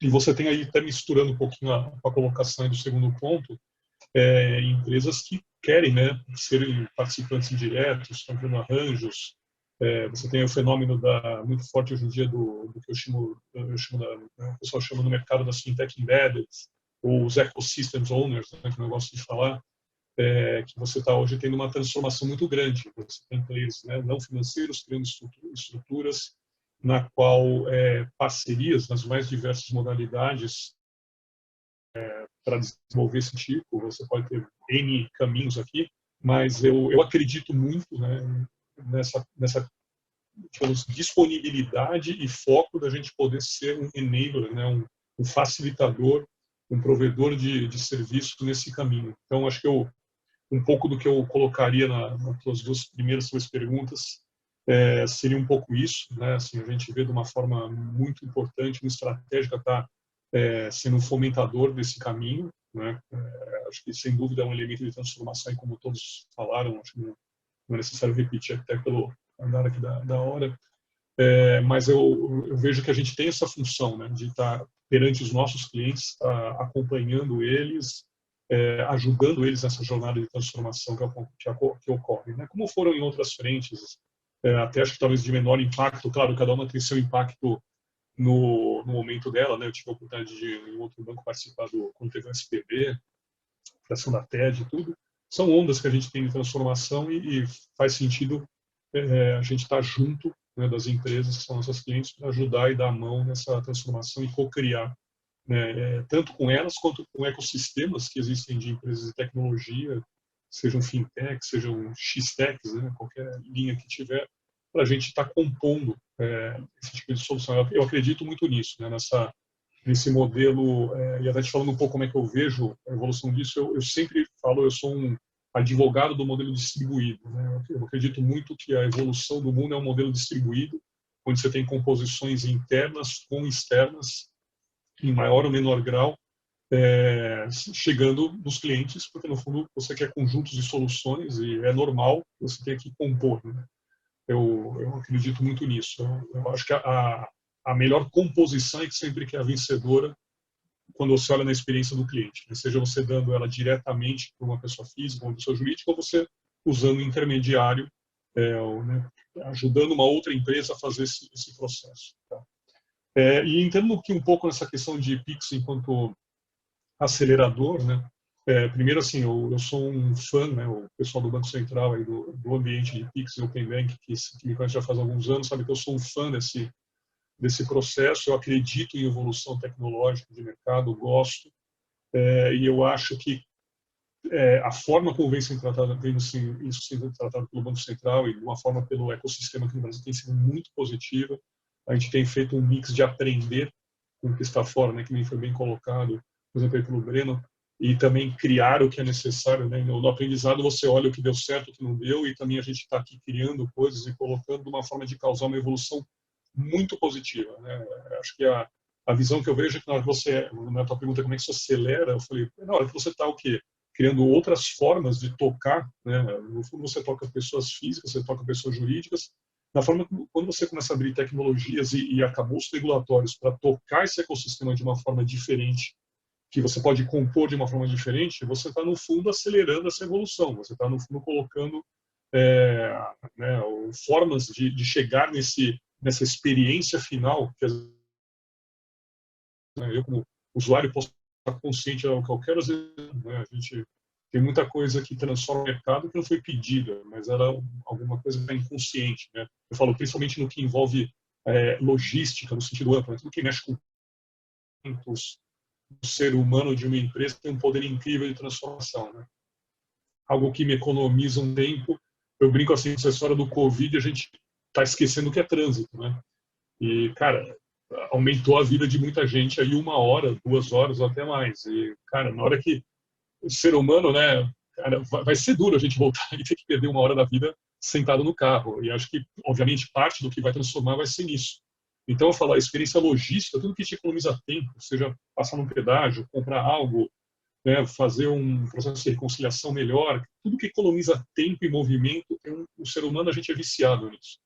e você tem aí, até misturando um pouquinho a colocação aí do segundo ponto, empresas que querem, né, serem participantes indiretos, estão criando arranjos. Você tem o fenômeno muito forte hoje em dia do que o pessoal chama no mercado das fintech embedded, ou os ecosystems owners, né, que eu gosto de falar, que você está hoje tendo uma transformação muito grande. Você tem players, né, não financeiros criando estruturas na qual parcerias nas mais diversas modalidades para desenvolver esse tipo. Você pode ter N caminhos aqui, mas eu acredito muito, né, nessa digamos, disponibilidade e foco da gente poder ser um enabler, né, um facilitador, um provedor de serviço nesse caminho. Então, acho que um pouco do que eu colocaria nas duas primeiras perguntas seria um pouco isso, né? Assim, a gente vê de uma forma muito importante, uma estratégica está sendo um fomentador desse caminho, né? Acho que sem dúvida é um elemento de transformação, e como todos falaram, acho que não é necessário repetir até pelo andar aqui da hora. mas eu vejo que a gente tem essa função, né, de estar perante os nossos clientes, acompanhando eles, ajudando eles nessa jornada de transformação que ocorre, né? Como foram em outras frentes, até acho que talvez de menor impacto, claro, cada uma tem seu impacto no momento dela, né? Eu tive a oportunidade de, em outro banco, participar quando teve o SPB, criação da TED e tudo. São ondas que a gente tem de transformação e faz sentido a gente estar junto, né, das empresas que são nossas clientes para ajudar e dar a mão nessa transformação e co-criar, né, tanto com elas quanto com ecossistemas que existem de empresas de tecnologia, sejam fintechs, sejam x-techs, né, qualquer linha que tiver, para a gente estar compondo esse tipo de solução. Eu acredito muito nisso, né, nesse modelo, e até te falando um pouco como é que eu vejo a evolução disso, eu sempre falo, eu sou um advogado do modelo distribuído, né? Eu acredito muito que a evolução do mundo é um modelo distribuído, onde você tem composições internas com externas, em maior ou menor grau, chegando nos clientes, porque no fundo você quer conjuntos de soluções e é normal você ter que compor, né? Eu acredito muito nisso. Eu acho que a melhor composição é que sempre que é a vencedora quando você olha na experiência do cliente, né? Seja você dando ela diretamente para uma pessoa física ou uma pessoa jurídica, ou você usando um intermediário, né, ajudando uma outra empresa a fazer esse processo. Tá? E entrando aqui um pouco nessa questão de Pix enquanto acelerador, né? Primeiro, assim, eu sou um fã, né? O pessoal do Banco Central aí do ambiente de Pix e Open Bank, que me conhece já faz alguns anos, sabe que eu sou um fã desse processo. Eu acredito em evolução tecnológica de mercado, gosto, e eu acho que a forma como vem sendo tratado pelo Banco Central e de uma forma pelo ecossistema aqui no Brasil tem sido muito positiva. A gente tem feito um mix de aprender com o que está fora, né, que nem foi bem colocado, por exemplo, pelo Breno, e também criar o que é necessário, né? No aprendizado você olha o que deu certo, o que não deu, e também a gente está aqui criando coisas e colocando de uma forma de causar uma evolução muito positiva, né? Acho que a visão que eu vejo é que na hora que você, na tua pergunta como é que isso acelera, eu falei, na hora que você está o quê? Criando outras formas de tocar, né? No fundo você toca pessoas físicas, você toca pessoas jurídicas, na forma quando você começa a abrir tecnologias e arcabouços regulatórios para tocar esse ecossistema de uma forma diferente, que você pode compor de uma forma diferente, você está no fundo acelerando essa evolução, você está no fundo colocando né, formas de chegar nessa experiência final que eu como usuário posso estar consciente ao que eu quero. Às vezes, né, a gente tem muita coisa que transforma o mercado que não foi pedida, mas era alguma coisa que está inconsciente, né? Eu falo principalmente no que envolve logística, no sentido amplo, tudo que mexe com o ser humano de uma empresa tem um poder incrível de transformação, né? Algo que me economiza um tempo. Eu brinco assim, essa história do Covid, a gente está esquecendo o que é trânsito, né? E, cara, aumentou a vida de muita gente aí 1 hora, 2 horas ou até mais. E, cara, na hora que o ser humano, né, cara, vai ser duro a gente voltar e ter que perder 1 hora da vida sentado no carro. E acho que, obviamente, parte do que vai transformar vai ser nisso. Então, eu falo, a experiência logística, tudo que te economiza tempo, seja passar num pedágio, comprar algo, né, fazer um processo de reconciliação melhor, tudo que economiza tempo e movimento, o ser humano, a gente é viciado nisso.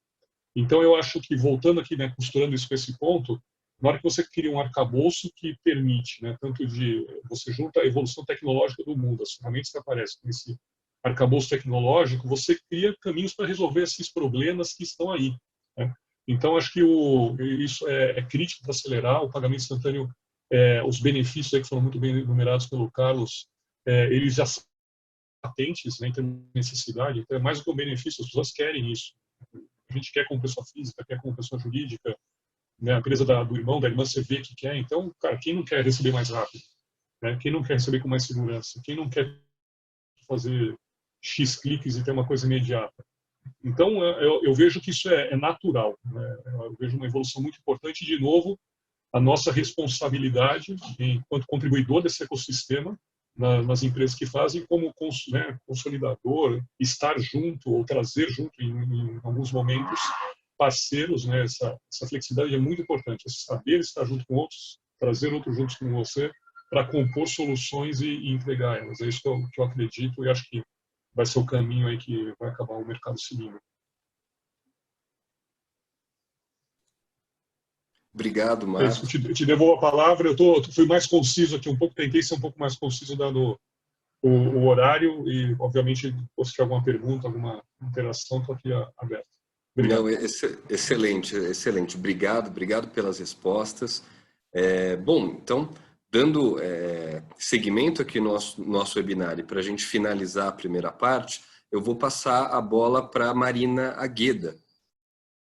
Então, eu acho que, voltando aqui, né, costurando isso com esse ponto, na hora que você cria um arcabouço que permite, né, tanto de você junta a evolução tecnológica do mundo, as ferramentas que aparecem nesse arcabouço tecnológico, você cria caminhos para resolver esses problemas que estão aí, né? Então, acho que isso é crítico para acelerar o pagamento instantâneo. Os benefícios aí que foram muito bem enumerados pelo Carlos, eles já são patentes, né, em termos de necessidade. Então, é mais do que um benefício, as pessoas querem isso. A gente quer como pessoa física, quer como pessoa jurídica, né? A empresa do irmão, da irmã, você vê que quer. Então, cara, quem não quer receber mais rápido? Né? Quem não quer receber com mais segurança? Quem não quer fazer X cliques e ter uma coisa imediata? Então, eu vejo que isso é natural, né? Eu vejo uma evolução muito importante. De novo, a nossa responsabilidade enquanto contribuidor desse ecossistema, nas empresas que fazem, como consolidador, estar junto ou trazer junto em alguns momentos parceiros, né? Essa flexibilidade é muito importante, esse saber estar junto com outros, trazer outros juntos com você para compor soluções e entregar elas. É isso que eu acredito e acho que vai ser o caminho aí que vai acabar o mercado seguindo. Obrigado, É isso, Marcos. eu te devolvo a palavra. Eu fui mais conciso aqui, tentei ser um pouco mais conciso dando o horário e, obviamente, se tiver alguma pergunta, alguma interação, estou aqui aberto. Obrigado. Não, excelente, excelente. Obrigado pelas respostas. Bom, então, dando seguimento aqui no nosso webinar e para a gente finalizar a primeira parte, eu vou passar a bola para a Marina Agueda.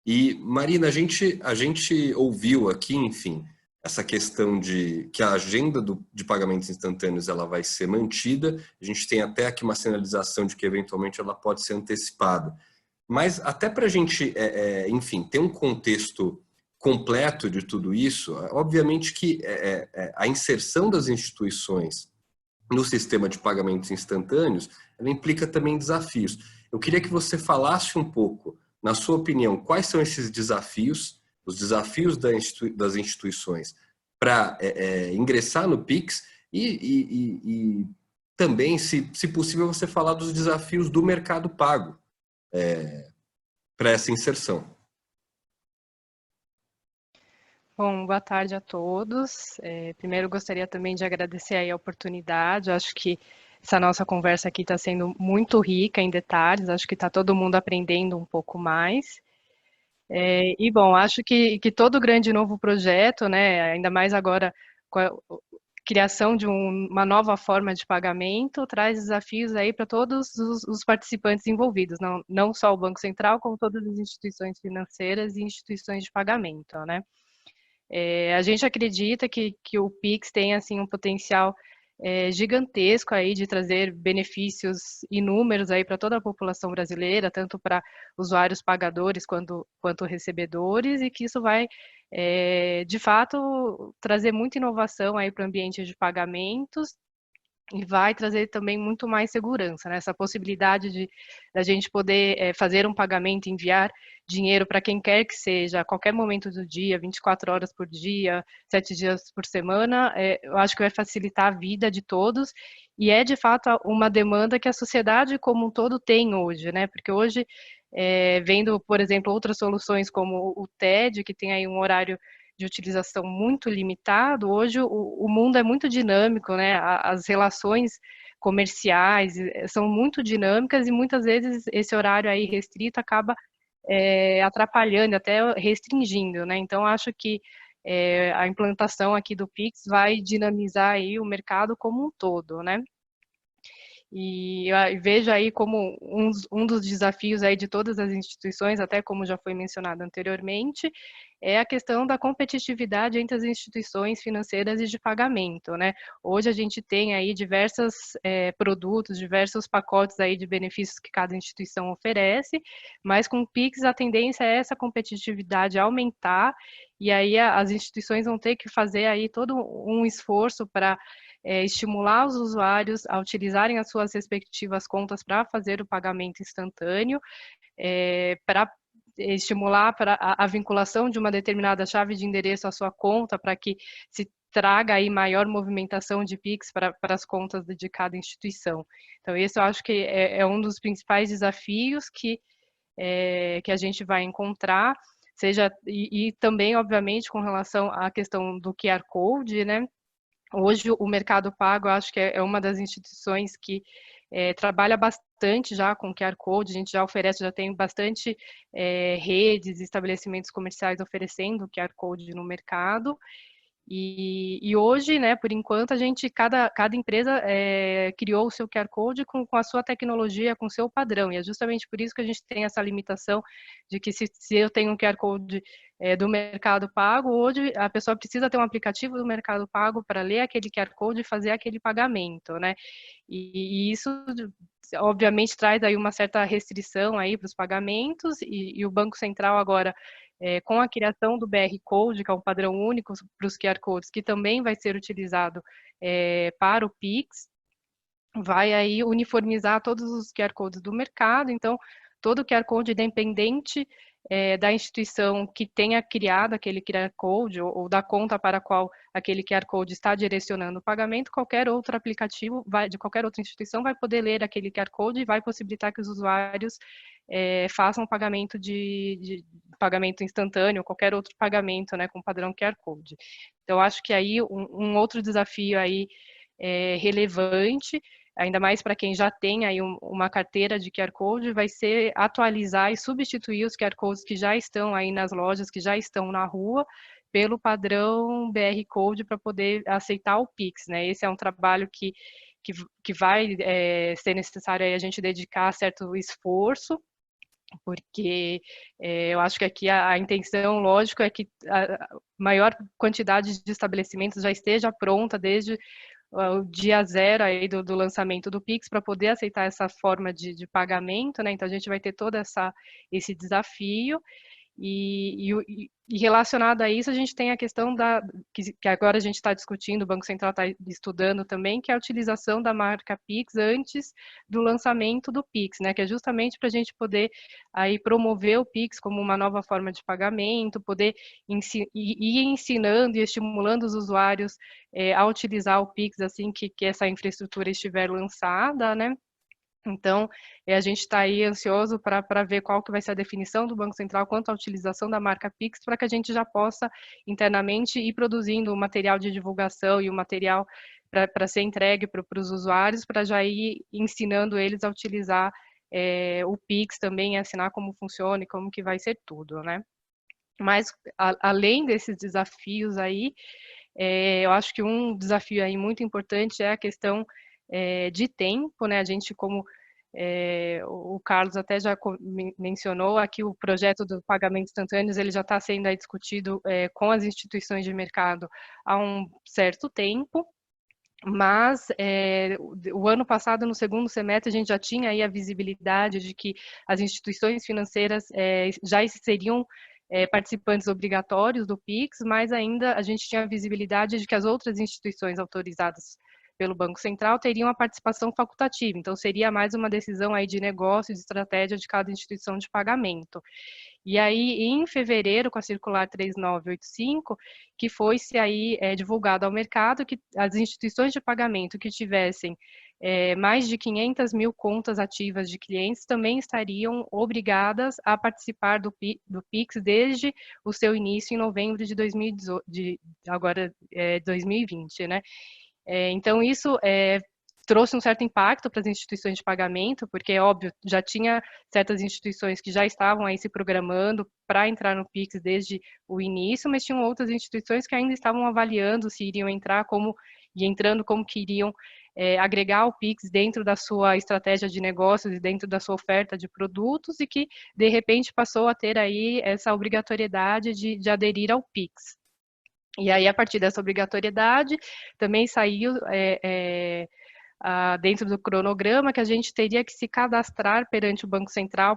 E, Marina, a gente ouviu aqui, enfim, essa questão de que a agenda de pagamentos instantâneos ela vai ser mantida. A gente tem até aqui uma sinalização de que, eventualmente, ela pode ser antecipada. Mas até para a gente, enfim, ter um contexto completo de tudo isso, obviamente que a inserção das instituições no sistema de pagamentos instantâneos, ela implica também desafios. Eu queria que você falasse um pouco, na sua opinião, quais são esses desafios, os desafios das instituições para ingressar no Pix e também, se possível, você falar dos desafios do mercado pago para essa inserção. Bom, boa tarde a todos. Primeiro, gostaria também de agradecer aí a oportunidade. Acho que essa nossa conversa aqui está sendo muito rica em detalhes. Acho que está todo mundo aprendendo um pouco mais. E, bom, acho que todo grande novo projeto, né, ainda mais agora com a criação de uma nova forma de pagamento, traz desafios aí para todos os participantes envolvidos, não só o Banco Central, como todas as instituições financeiras e instituições de pagamento, né? A gente acredita que o Pix tem assim um potencial gigantesco aí de trazer benefícios inúmeros aí para toda a população brasileira, tanto para usuários pagadores quanto recebedores, e que isso vai de fato trazer muita inovação aí para o ambiente de pagamentos e vai trazer também muito mais segurança, né? Essa possibilidade da gente poder fazer um pagamento, enviar dinheiro para quem quer que seja, a qualquer momento do dia, 24 horas por dia, 7 dias por semana, eu acho que vai facilitar a vida de todos e é de fato uma demanda que a sociedade como um todo tem hoje, né? Porque hoje, vendo, por exemplo, outras soluções como o TED, que tem aí um horário de utilização muito limitado, hoje o mundo é muito dinâmico, né? As relações comerciais são muito dinâmicas e muitas vezes esse horário aí restrito acaba atrapalhando, até restringindo, né? Então, acho que a implantação aqui do Pix vai dinamizar aí o mercado como um todo, né? E eu vejo aí como um dos desafios aí de todas as instituições, até como já foi mencionado anteriormente, é a questão da competitividade entre as instituições financeiras e de pagamento, né? Hoje a gente tem aí diversos produtos, diversos pacotes aí de benefícios que cada instituição oferece, mas com o Pix a tendência é essa competitividade aumentar, e aí as instituições vão ter que fazer aí todo um esforço para estimular os usuários a utilizarem as suas respectivas contas para fazer o pagamento instantâneo, para estimular para a vinculação de uma determinada chave de endereço à sua conta, para que se traga aí maior movimentação de Pix para as contas de cada instituição. Então, esse eu acho que é um dos principais desafios que a gente vai encontrar, e também, obviamente, com relação à questão do QR Code, né? Hoje, o Mercado Pago, eu acho que é uma das instituições que trabalha bastante já com QR Code, a gente já oferece, já tem bastante redes, estabelecimentos comerciais oferecendo QR Code no mercado, e hoje, né, por enquanto, cada empresa criou o seu QR Code com a sua tecnologia, com o seu padrão, e é justamente por isso que a gente tem essa limitação de que se eu tenho um QR Code do Mercado Pago, hoje a pessoa precisa ter um aplicativo do Mercado Pago para ler aquele QR Code e fazer aquele pagamento, né? E isso, obviamente, traz aí uma certa restrição aí para os pagamentos, e o Banco Central agora, com a criação do BR Code, que é um padrão único para os QR Codes, que também vai ser utilizado para o Pix, vai aí uniformizar todos os QR Codes do mercado, então todo QR Code independente da instituição que tenha criado aquele QR Code ou da conta para a qual aquele QR Code está direcionando o pagamento, qualquer outro aplicativo de qualquer outra instituição vai poder ler aquele QR Code e vai possibilitar que os usuários façam o pagamento pagamento instantâneo, qualquer outro pagamento, né, com padrão QR Code. Então, acho que aí um outro desafio aí relevante, ainda mais para quem já tem aí uma carteira de QR Code, vai ser atualizar e substituir os QR Codes que já estão aí nas lojas, que já estão na rua, pelo padrão BR Code para poder aceitar o Pix, né? Esse é um trabalho que vai ser necessário aí a gente dedicar certo esforço, porque eu acho que aqui a intenção, lógico, é que a maior quantidade de estabelecimentos já esteja pronta desde o dia zero aí do lançamento do Pix para poder aceitar essa forma de pagamento, né? Então a gente vai ter todo esse desafio. E relacionado a isso, a gente tem a questão que agora a gente está discutindo, o Banco Central está estudando também, que é a utilização da marca Pix antes do lançamento do Pix, né? Que é justamente para a gente poder aí promover o Pix como uma nova forma de pagamento, poder ir ensinando e estimulando os usuários a utilizar o Pix assim que essa infraestrutura estiver lançada, né? Então, a gente está aí ansioso para ver qual que vai ser a definição do Banco Central quanto à utilização da marca Pix, para que a gente já possa internamente ir produzindo o material de divulgação e o material para ser entregue para os usuários, para já ir ensinando eles a utilizar o Pix também, ensinar como funciona e como que vai ser tudo, né? Mas, além desses desafios aí, eu acho que um desafio aí muito importante é a questão de tempo, né? A gente, como o Carlos até já mencionou aqui, o projeto do pagamento instantâneo, ele já está sendo aí discutido com as instituições de mercado há um certo tempo, mas o ano passado, no segundo semestre, a gente já tinha aí a visibilidade de que as instituições financeiras já seriam participantes obrigatórios do PIX, mas ainda a gente tinha a visibilidade de que as outras instituições autorizadas pelo Banco Central teriam a participação facultativa, então seria mais uma decisão aí de negócio, de estratégia de cada instituição de pagamento. E aí, em fevereiro, com a circular 3985, que foi-se aí divulgado ao mercado que as instituições de pagamento que tivessem mais de 500 mil contas ativas de clientes também estariam obrigadas a participar do PIX desde o seu início em novembro de 2020, né? Então, isso trouxe um certo impacto para as instituições de pagamento, porque, é óbvio, já tinha certas instituições que já estavam aí se programando para entrar no PIX desde o início, mas tinham outras instituições que ainda estavam avaliando se iriam entrar e entrando como que iriam agregar o PIX dentro da sua estratégia de negócios e dentro da sua oferta de produtos e que, de repente, passou a ter aí essa obrigatoriedade de aderir ao PIX. E aí, a partir dessa obrigatoriedade, também saiu dentro do cronograma que a gente teria que se cadastrar perante o Banco Central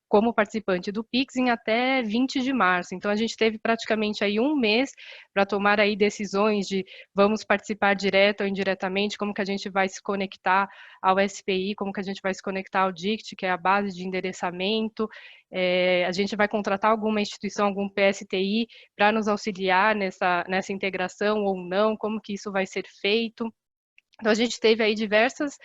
como participante do PIX em até 20 de março. Então, a gente teve praticamente aí um mês para tomar aí decisões de vamos participar direto ou indiretamente, como que a gente vai se conectar ao SPI, como que a gente vai se conectar ao DICT, que é a base de endereçamento, a gente vai contratar alguma instituição, algum PSTI para nos auxiliar nessa integração ou não, como que isso vai ser feito. Então, a gente teve aí diversas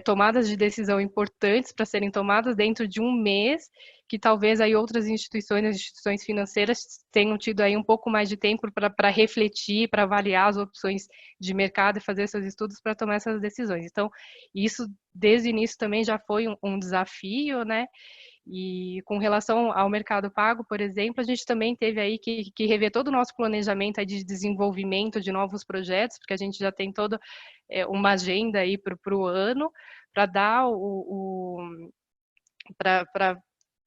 tomadas de decisão importantes para serem tomadas dentro de um mês, que talvez aí outras instituições financeiras tenham tido aí um pouco mais de tempo para refletir, para avaliar as opções de mercado e fazer seus estudos para tomar essas decisões. Então, isso desde o início também já foi um desafio, né? E com relação ao mercado pago, por exemplo, a gente também teve aí que rever todo o nosso planejamento aí de desenvolvimento de novos projetos, porque a gente já tem toda uma agenda aí para o ano, para dar para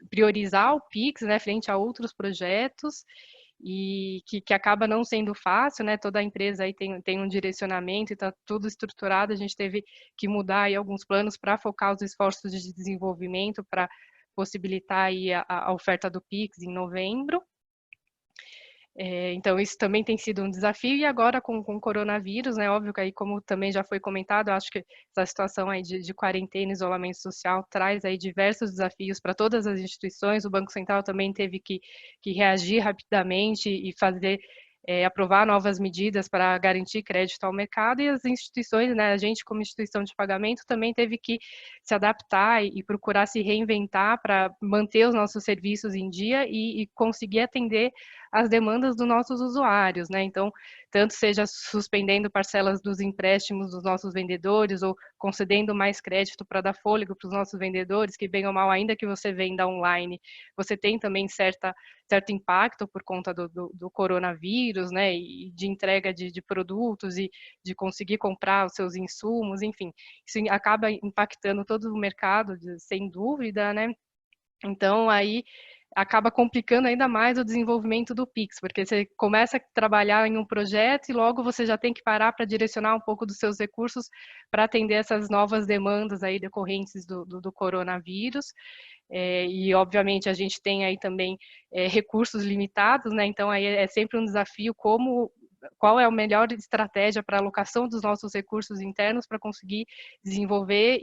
priorizar o PIX, né, frente a outros projetos, e que acaba não sendo fácil, né? Toda a empresa aí tem um direcionamento e está tudo estruturado. A gente teve que mudar aí alguns planos para focar os esforços de desenvolvimento para possibilitar aí a oferta do PIX em novembro. Então, isso também tem sido um desafio, e agora com o coronavírus, né, óbvio que aí, como também já foi comentado, eu acho que essa situação aí de quarentena e isolamento social traz aí diversos desafios para todas as instituições. O Banco Central também teve que reagir rapidamente e fazer aprovar novas medidas para garantir crédito ao mercado, e as instituições, né, a gente como instituição de pagamento também teve que se adaptar e procurar se reinventar para manter os nossos serviços em dia e conseguir atender as demandas dos nossos usuários, né? Então, tanto seja suspendendo parcelas dos empréstimos dos nossos vendedores ou concedendo mais crédito para dar fôlego para os nossos vendedores, que bem ou mal, ainda que você venda online, você tem também certo impacto por conta do coronavírus, né, e de entrega de produtos e de conseguir comprar os seus insumos, enfim, isso acaba impactando todo o mercado, sem dúvida, né? Então, aí acaba complicando ainda mais o desenvolvimento do Pix, porque você começa a trabalhar em um projeto e logo você já tem que parar para direcionar um pouco dos seus recursos para atender essas novas demandas aí decorrentes do coronavírus. E, obviamente, a gente tem aí também recursos limitados, né? Então, aí é sempre um desafio qual é a melhor estratégia para a alocação dos nossos recursos internos para conseguir desenvolver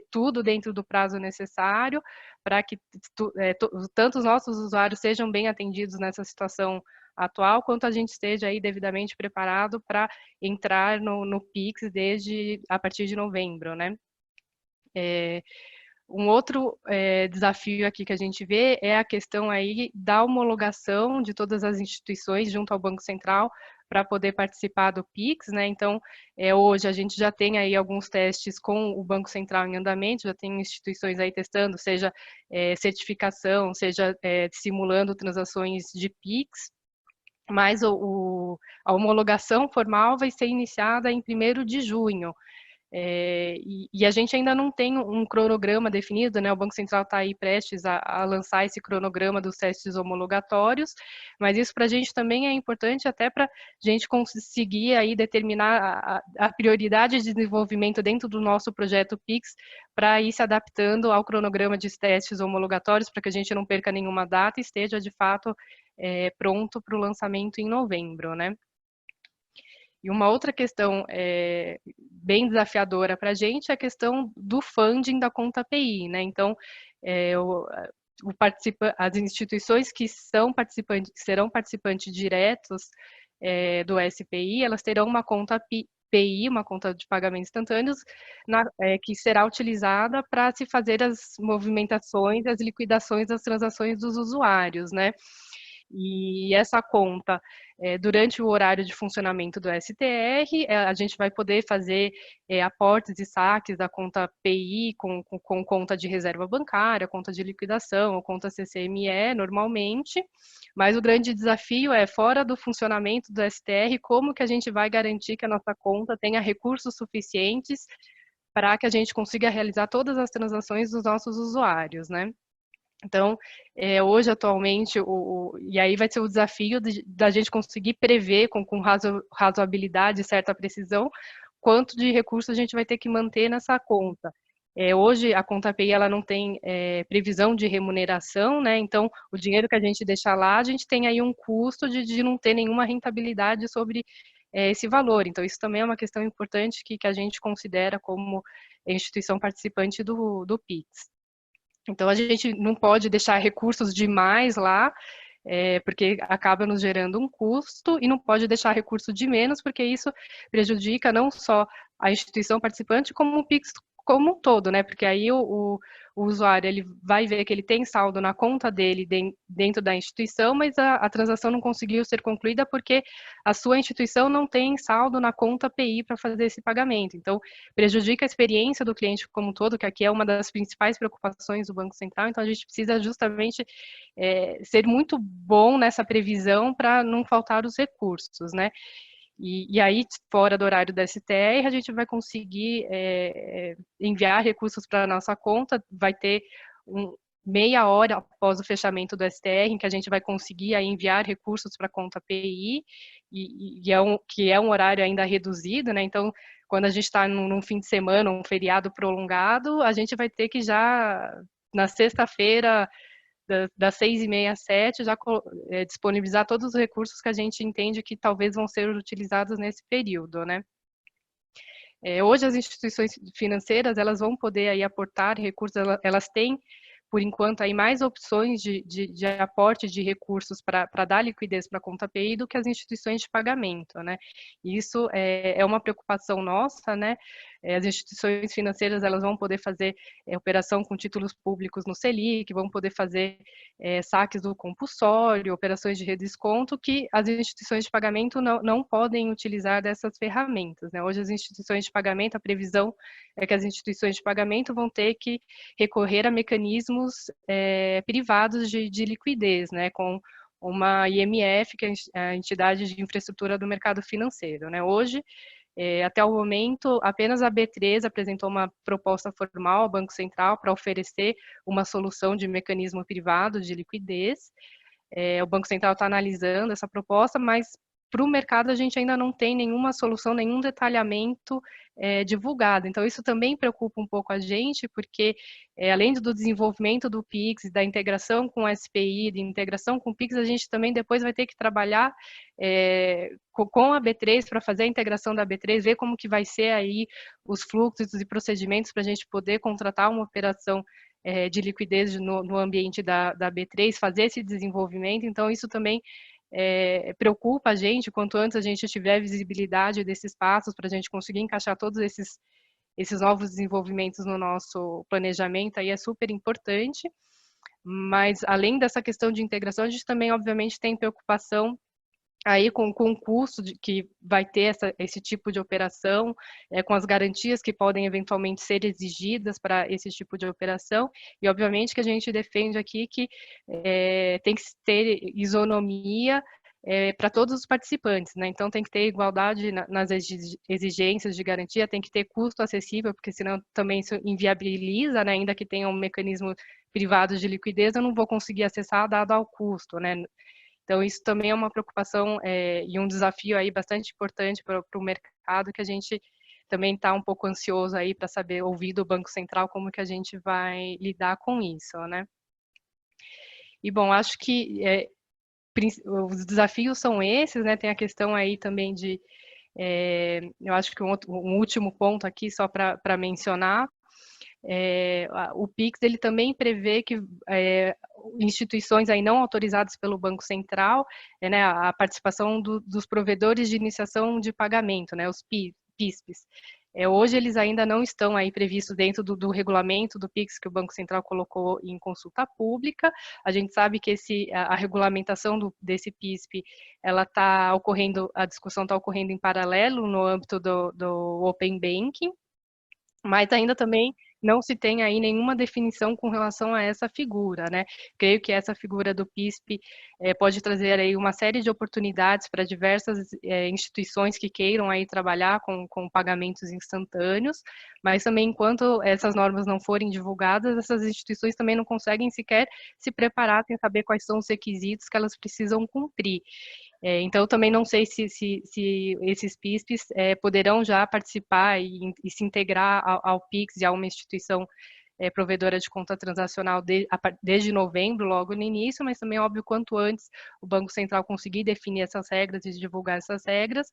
tudo dentro do prazo necessário para que tanto os nossos usuários sejam bem atendidos nessa situação atual, quanto a gente esteja aí devidamente preparado para entrar no Pix a partir de novembro, né? Um outro desafio aqui que a gente vê é a questão aí da homologação de todas as instituições junto ao Banco Central para poder participar do Pix, né? Então, hoje a gente já tem aí alguns testes com o Banco Central em andamento, já tem instituições aí testando, seja certificação, seja simulando transações de Pix, mas a homologação formal vai ser iniciada em 1º de junho. E a gente ainda não tem um cronograma definido, né? O Banco Central está aí prestes a lançar esse cronograma dos testes homologatórios, mas isso para a gente também é importante até para a gente conseguir aí determinar a prioridade de desenvolvimento dentro do nosso projeto Pix, para ir se adaptando ao cronograma de testes homologatórios, para que a gente não perca nenhuma data e esteja de fato pronto para o lançamento em novembro, né? E uma outra questão bem desafiadora para a gente é a questão do funding da conta API, né? Então, as instituições que serão participantes diretos do SPI, elas terão uma conta PI, uma conta de pagamentos instantâneos, que será utilizada para se fazer as movimentações, as liquidações das transações dos usuários, né? E essa conta, durante o horário de funcionamento do STR, a gente vai poder fazer aportes e saques da conta PI com conta de reserva bancária, conta de liquidação, ou conta CCME, normalmente, mas o grande desafio é, fora do funcionamento do STR, como que a gente vai garantir que a nossa conta tenha recursos suficientes para que a gente consiga realizar todas as transações dos nossos usuários, né? Então, hoje, atualmente, e aí vai ser o desafio da gente conseguir prever com razoabilidade e certa precisão quanto de recursos a gente vai ter que manter nessa conta. Hoje, a conta API ela não tem previsão de remuneração, né? Então, o dinheiro que a gente deixa lá, a gente tem aí um custo de não ter nenhuma rentabilidade sobre esse valor. Então, isso também é uma questão importante que a gente considera como instituição participante do PIX. Então, a gente não pode deixar recursos demais lá, porque acaba nos gerando um custo, e não pode deixar recurso de menos, porque isso prejudica não só a instituição participante, como o PIX como um todo, né? Porque aí o usuário ele vai ver que ele tem saldo na conta dele dentro da instituição, mas a transação não conseguiu ser concluída porque a sua instituição não tem saldo na conta PI para fazer esse pagamento. Então, prejudica a experiência do cliente como um todo, que aqui é uma das principais preocupações do Banco Central. Então, a gente precisa justamente ser muito bom nessa previsão para não faltar os recursos, né? E aí, fora do horário da STR, a gente vai conseguir enviar recursos para a nossa conta, vai ter meia hora após o fechamento do STR, em que a gente vai conseguir aí enviar recursos para a conta PI, que é um horário ainda reduzido, né? Então, quando a gente está num fim de semana, um feriado prolongado, a gente vai ter que já, na sexta-feira, das 6h30 às 7h, já disponibilizar todos os recursos que a gente entende que talvez vão ser utilizados nesse período, né? Hoje as instituições financeiras, elas vão poder aí aportar recursos, elas têm por enquanto, aí mais opções de aporte de recursos para dar liquidez para a conta PI do que as instituições de pagamento, né? Isso é uma preocupação nossa, né? As instituições financeiras, elas vão poder fazer operação com títulos públicos no Selic, vão poder fazer saques do compulsório, operações de redesconto, que as instituições de pagamento não podem utilizar dessas ferramentas, né? Hoje as instituições de pagamento, a previsão é que as instituições de pagamento vão ter que recorrer a mecanismos privados de liquidez, né? Com uma IMF, que é a entidade de infraestrutura do mercado financeiro, né? Hoje, até o momento, apenas a B3 apresentou uma proposta formal ao Banco Central para oferecer uma solução de mecanismo privado de liquidez. O Banco Central está analisando essa proposta, mas para o mercado a gente ainda não tem nenhuma solução, nenhum detalhamento divulgado. Então, isso também preocupa um pouco a gente, porque além do desenvolvimento do Pix, da integração com o SPI, de integração com o Pix, a gente também depois vai ter que trabalhar com a B3 para fazer a integração da B3, ver como que vai ser aí os fluxos e procedimentos para a gente poder contratar uma operação de liquidez no ambiente da B3, fazer esse desenvolvimento. Então, isso também preocupa a gente. Quanto antes a gente tiver visibilidade desses passos para a gente conseguir encaixar todos esses novos desenvolvimentos no nosso planejamento, aí é super importante. Mas, além dessa questão de integração, a gente também, obviamente, tem preocupação aí com o custo que vai ter esse tipo de operação, com as garantias que podem eventualmente ser exigidas para esse tipo de operação, e obviamente que a gente defende aqui que tem que ter isonomia para todos os participantes, né? Então tem que ter igualdade nas exigências de garantia, tem que ter custo acessível, porque senão também isso inviabiliza, né? Ainda que tenha um mecanismo privado de liquidez, eu não vou conseguir acessar dado ao custo, né? Então, isso também é uma preocupação e um desafio aí bastante importante para o mercado, que a gente também está um pouco ansioso aí para saber, ouvir do Banco Central, como que a gente vai lidar com isso, né? E, bom, acho que os desafios são esses, né? Tem a questão aí também de, eu acho que um último ponto aqui, só para mencionar, o Pix ele também prevê que instituições aí não autorizadas pelo Banco Central, né, a participação dos provedores de iniciação de pagamento, né, os PISPs. Hoje eles ainda não estão aí previstos dentro do regulamento do Pix que o Banco Central colocou em consulta pública. A gente sabe que a regulamentação desse PISP, ela está ocorrendo, a discussão está ocorrendo em paralelo no âmbito do Open Banking, mas ainda também não se tem aí nenhuma definição com relação a essa figura, né? Creio que essa figura do PISP pode trazer aí uma série de oportunidades para diversas instituições que queiram aí trabalhar com pagamentos instantâneos, mas também enquanto essas normas não forem divulgadas, essas instituições também não conseguem sequer se preparar sem saber quais são os requisitos que elas precisam cumprir. Então, também não sei se esses PISPs poderão já participar e se integrar ao PIX e a uma instituição provedora de conta transacional desde novembro, logo no início, mas também, óbvio, quanto antes o Banco Central conseguir definir essas regras e divulgar essas regras,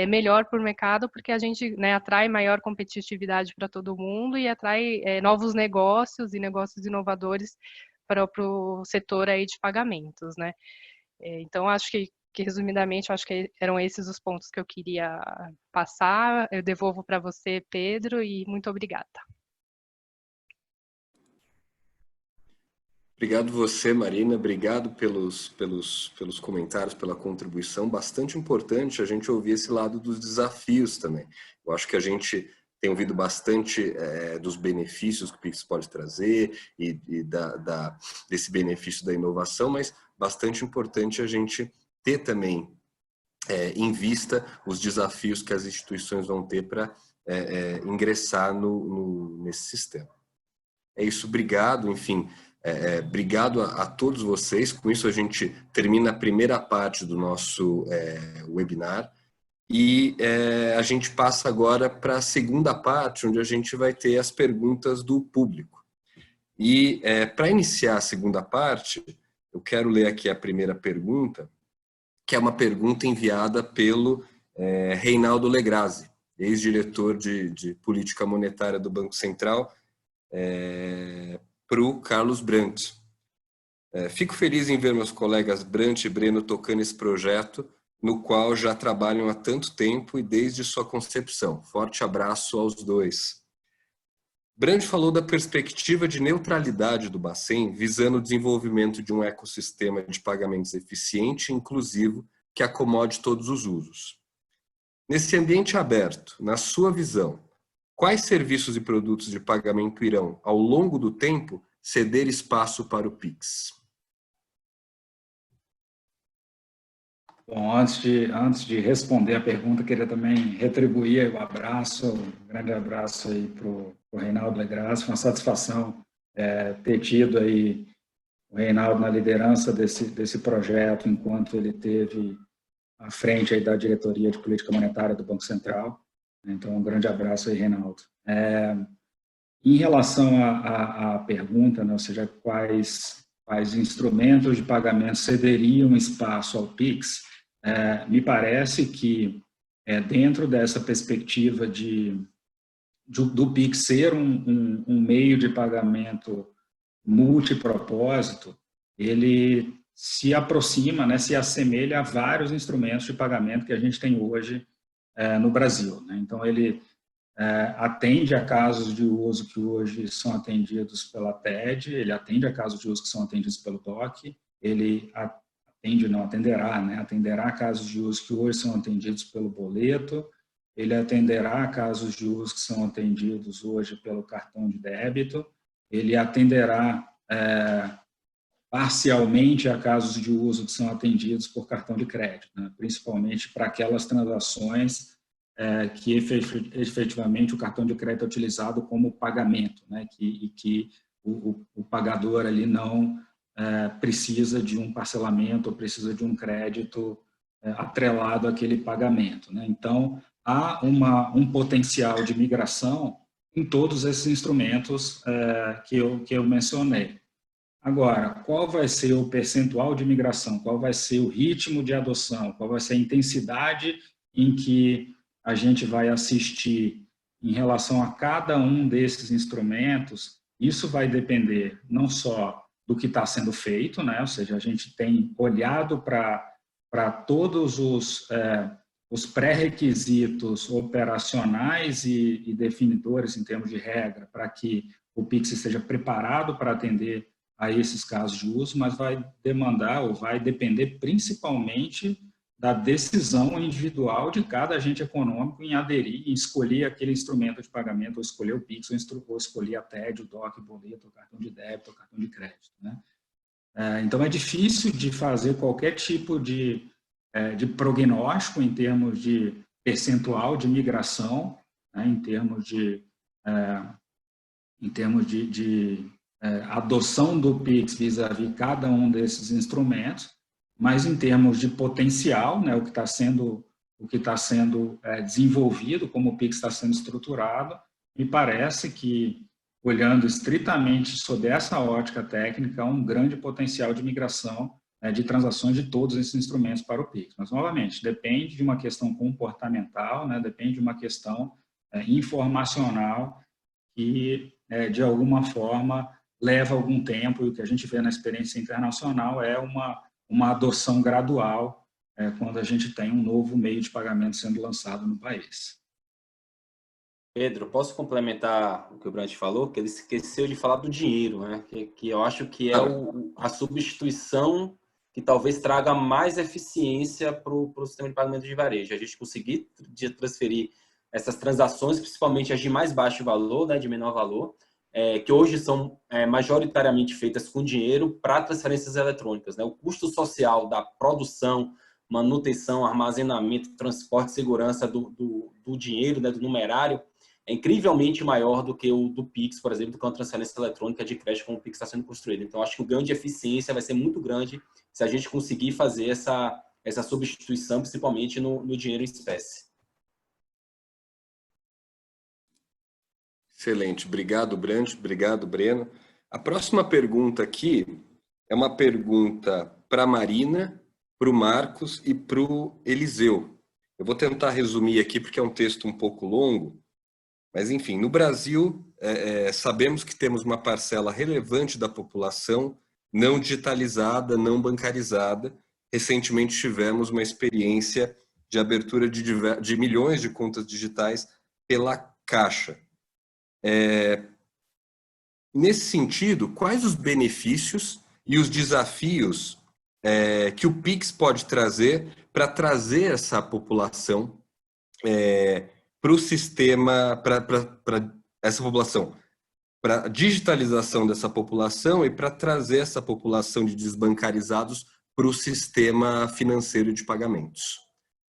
melhor para o mercado, porque a gente, né, atrai maior competitividade para todo mundo e atrai novos negócios e negócios inovadores para o setor aí de pagamentos, né? Então, acho que resumidamente, acho que eram esses os pontos que eu queria passar. Eu devolvo para você, Pedro, e muito obrigada. Obrigado você, Marina. Obrigado pelos comentários, pela contribuição. Bastante importante a gente ouvir esse lado dos desafios também. Eu acho que a gente tem ouvido bastante dos benefícios que o Pix pode trazer e desse benefício da inovação, mas bastante importante a gente ter também em vista os desafios que as instituições vão ter para ingressar nesse sistema. É isso, obrigado, enfim, obrigado a todos vocês. Com isso a gente termina a primeira parte do nosso webinar e a gente passa agora para a segunda parte, onde a gente vai ter as perguntas do público. E para iniciar a segunda parte, eu quero ler aqui a primeira pergunta, que é uma pergunta enviada pelo Reinaldo Legrazi, ex-diretor de política monetária do Banco Central, para o Carlos Brandt. Fico feliz em ver meus colegas Brandt e Breno tocando esse projeto, no qual já trabalham há tanto tempo e desde sua concepção. Forte abraço aos dois. Brandt falou da perspectiva de neutralidade do Bacen, visando o desenvolvimento de um ecossistema de pagamentos eficiente e inclusivo que acomode todos os usos. Nesse ambiente aberto, na sua visão, quais serviços e produtos de pagamento irão, ao longo do tempo, ceder espaço para o Pix? Bom, antes de responder a pergunta, queria também retribuir o abraço, um grande abraço aí para o Reinaldo Legras. Foi uma satisfação ter tido aí o Reinaldo na liderança desse projeto, enquanto ele teve à frente aí da diretoria de política monetária do Banco Central. Então, um grande abraço aí, Reinaldo. Em relação à pergunta, né, ou seja, quais instrumentos de pagamento cederiam espaço ao Pix, me parece que dentro dessa perspectiva do Pix ser um meio de pagamento multipropósito, ele se aproxima, né, se assemelha a vários instrumentos de pagamento que a gente tem hoje no Brasil, né? Então, ele atende a casos de uso que hoje são atendidos pela TED, ele atende a casos de uso que são atendidos pelo DOC, ele atenderá casos de uso que hoje são atendidos pelo boleto, ele atenderá casos de uso que são atendidos hoje pelo cartão de débito, ele atenderá parcialmente a casos de uso que são atendidos por cartão de crédito, né? Principalmente para aquelas transações que efetivamente o cartão de crédito é utilizado como pagamento, né? Que o pagador ali não precisa de um parcelamento ou precisa de um crédito atrelado àquele pagamento, né? Então, há um potencial de migração em todos esses instrumentos que eu mencionei. Agora, qual vai ser o percentual de migração? Qual vai ser o ritmo de adoção? Qual vai ser a intensidade em que a gente vai assistir em relação a cada um desses instrumentos? Isso vai depender não só do que está sendo feito, né? Ou seja, a gente tem olhado para todos os pré-requisitos operacionais e definidores em termos de regra para que o Pix esteja preparado para atender a esses casos de uso, mas vai demandar ou vai depender principalmente da decisão individual de cada agente econômico em aderir, em escolher aquele instrumento de pagamento, ou escolher o Pix, ou escolher a TED, o DOC, o boleto, o cartão de débito, o cartão de crédito, né? Então, é difícil de fazer qualquer tipo de prognóstico em termos de percentual de migração, né, em termos de adoção do Pix vis-à-vis cada um desses instrumentos, mas em termos de potencial, né, o que está sendo desenvolvido, como o Pix está sendo estruturado, me parece que, olhando estritamente sob essa ótica técnica, há um grande potencial de migração de transações de todos esses instrumentos para o Pix. Mas, novamente, depende de uma questão comportamental, né, depende de uma questão informacional que, de alguma forma, leva algum tempo, e o que a gente vê na experiência internacional é uma adoção gradual quando a gente tem um novo meio de pagamento sendo lançado no país. Pedro, posso complementar o que o Brandt falou? Que ele esqueceu de falar do dinheiro, né? Que eu acho que é a substituição que talvez traga mais eficiência para o sistema de pagamento de varejo. A gente conseguir transferir essas transações, principalmente as de mais baixo valor, né, de menor valor, que hoje são majoritariamente feitas com dinheiro, para transferências eletrônicas, né? O custo social da produção, manutenção, armazenamento, transporte, segurança do dinheiro, né, do numerário, é incrivelmente maior do que o do Pix, por exemplo, do que uma transferência eletrônica de crédito como o Pix está sendo construído. Então, acho que o ganho de eficiência vai ser muito grande se a gente conseguir fazer essa substituição, principalmente no dinheiro em espécie. Excelente. Obrigado, Brandt. Obrigado, Breno. A próxima pergunta aqui é uma pergunta para a Marina, para o Marcos e para o Eliseu. Eu vou tentar resumir aqui porque é um texto um pouco longo. Mas, enfim, no Brasil, sabemos que temos uma parcela relevante da população não digitalizada, não bancarizada. Recentemente tivemos uma experiência de abertura de milhões de contas digitais pela Caixa. Nesse sentido, quais os benefícios e os desafios que o Pix pode trazer para trazer essa população para o sistema, para essa população, para a digitalização dessa população e para trazer essa população de desbancarizados para o sistema financeiro de pagamentos?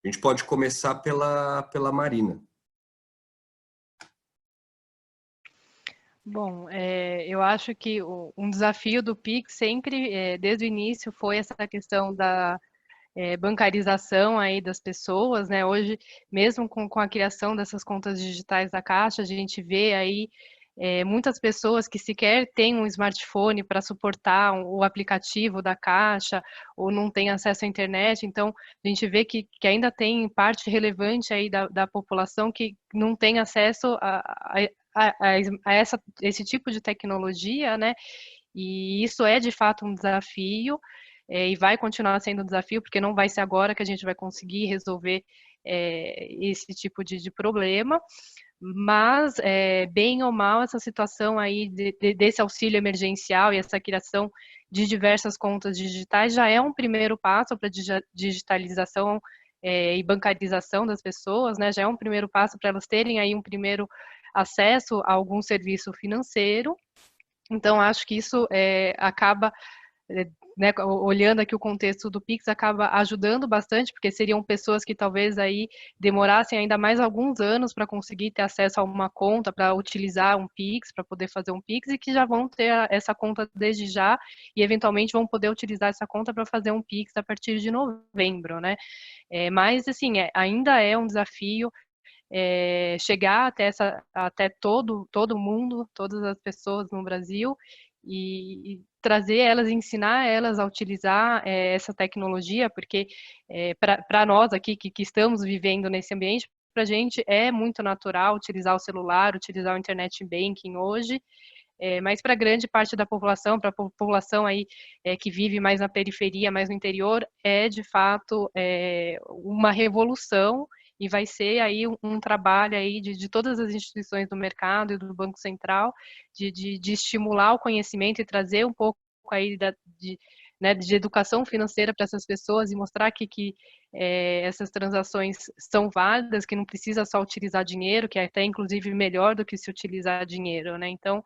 A gente pode começar pela Marina. Bom, eu acho que um desafio do Pix sempre, desde o início, foi essa questão da bancarização aí das pessoas, né? Hoje, mesmo com a criação dessas contas digitais da Caixa, a gente vê aí muitas pessoas que sequer têm um smartphone para suportar o aplicativo da Caixa ou não têm acesso à internet. Então, a gente vê que ainda tem parte relevante aí da população que não tem acesso a esse tipo de tecnologia, né? E isso é de fato um desafio, e vai continuar sendo um desafio, porque não vai ser agora que a gente vai conseguir resolver esse tipo de problema. Mas, bem ou mal, essa situação aí desse auxílio emergencial e essa criação de diversas contas digitais já é um primeiro passo para a digitalização e bancarização das pessoas, né? Já é um primeiro passo para elas terem aí um primeiro acesso a algum serviço financeiro. Então, acho que isso acaba, né, olhando aqui o contexto do Pix, acaba ajudando bastante, porque seriam pessoas que talvez aí demorassem ainda mais alguns anos para conseguir ter acesso a uma conta, para utilizar um Pix, para poder fazer um Pix, e que já vão ter essa conta desde já, e eventualmente vão poder utilizar essa conta para fazer um Pix a partir de novembro, né? Mas, assim, ainda é um desafio chegar até todo mundo, todas as pessoas no Brasil, e trazer elas, ensinar elas a utilizar essa tecnologia, porque para nós aqui que estamos vivendo nesse ambiente, para a gente é muito natural utilizar o celular, utilizar o internet banking hoje, mas para grande parte da população, para a população aí que vive mais na periferia, mais no interior, é de fato uma revolução, e vai ser aí um trabalho aí de todas as instituições do mercado e do Banco Central de estimular o conhecimento e trazer um pouco aí né, de educação financeira para essas pessoas e mostrar que essas transações são válidas, que não precisa só utilizar dinheiro, que é até inclusive melhor do que se utilizar dinheiro, né? Então,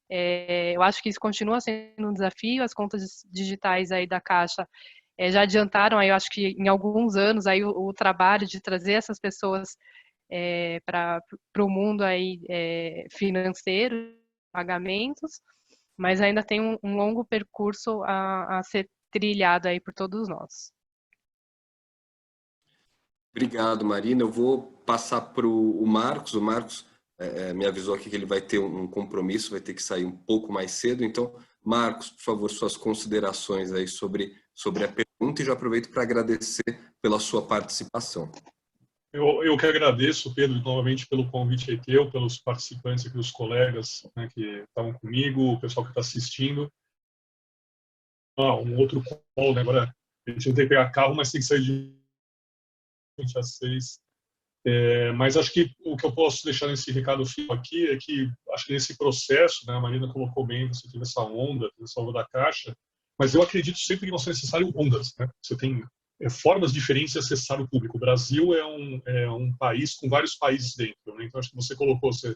eu acho que isso continua sendo um desafio. As contas digitais aí da Caixa já adiantaram, aí, eu acho que em alguns anos, aí, o trabalho de trazer essas pessoas para o mundo aí, financeiro, pagamentos, mas ainda tem um longo percurso a ser trilhado aí por todos nós. Obrigado, Marina. Eu vou passar para o Marcos. O Marcos me avisou aqui que ele vai ter um compromisso, vai ter que sair um pouco mais cedo. Então, Marcos, por favor, suas considerações aí sobre a pergunta, e já aproveito para agradecer pela sua participação. Eu que agradeço, Pedro, novamente pelo convite aí teu, pelos participantes aqui, os colegas, né, que estavam comigo, o pessoal que está assistindo. Um outro call, né? Agora a gente não tem que pegar carro, mas tem que sair de 20 às 6. Mas acho que o que eu posso deixar nesse recado final aqui é que acho que nesse processo, né, a Marina colocou bem, você teve essa onda da Caixa, mas eu acredito sempre que não são necessárias ondas, né? Você tem formas diferentes de acessar o público. O Brasil é um país com vários países dentro, né? Então acho que você colocou, você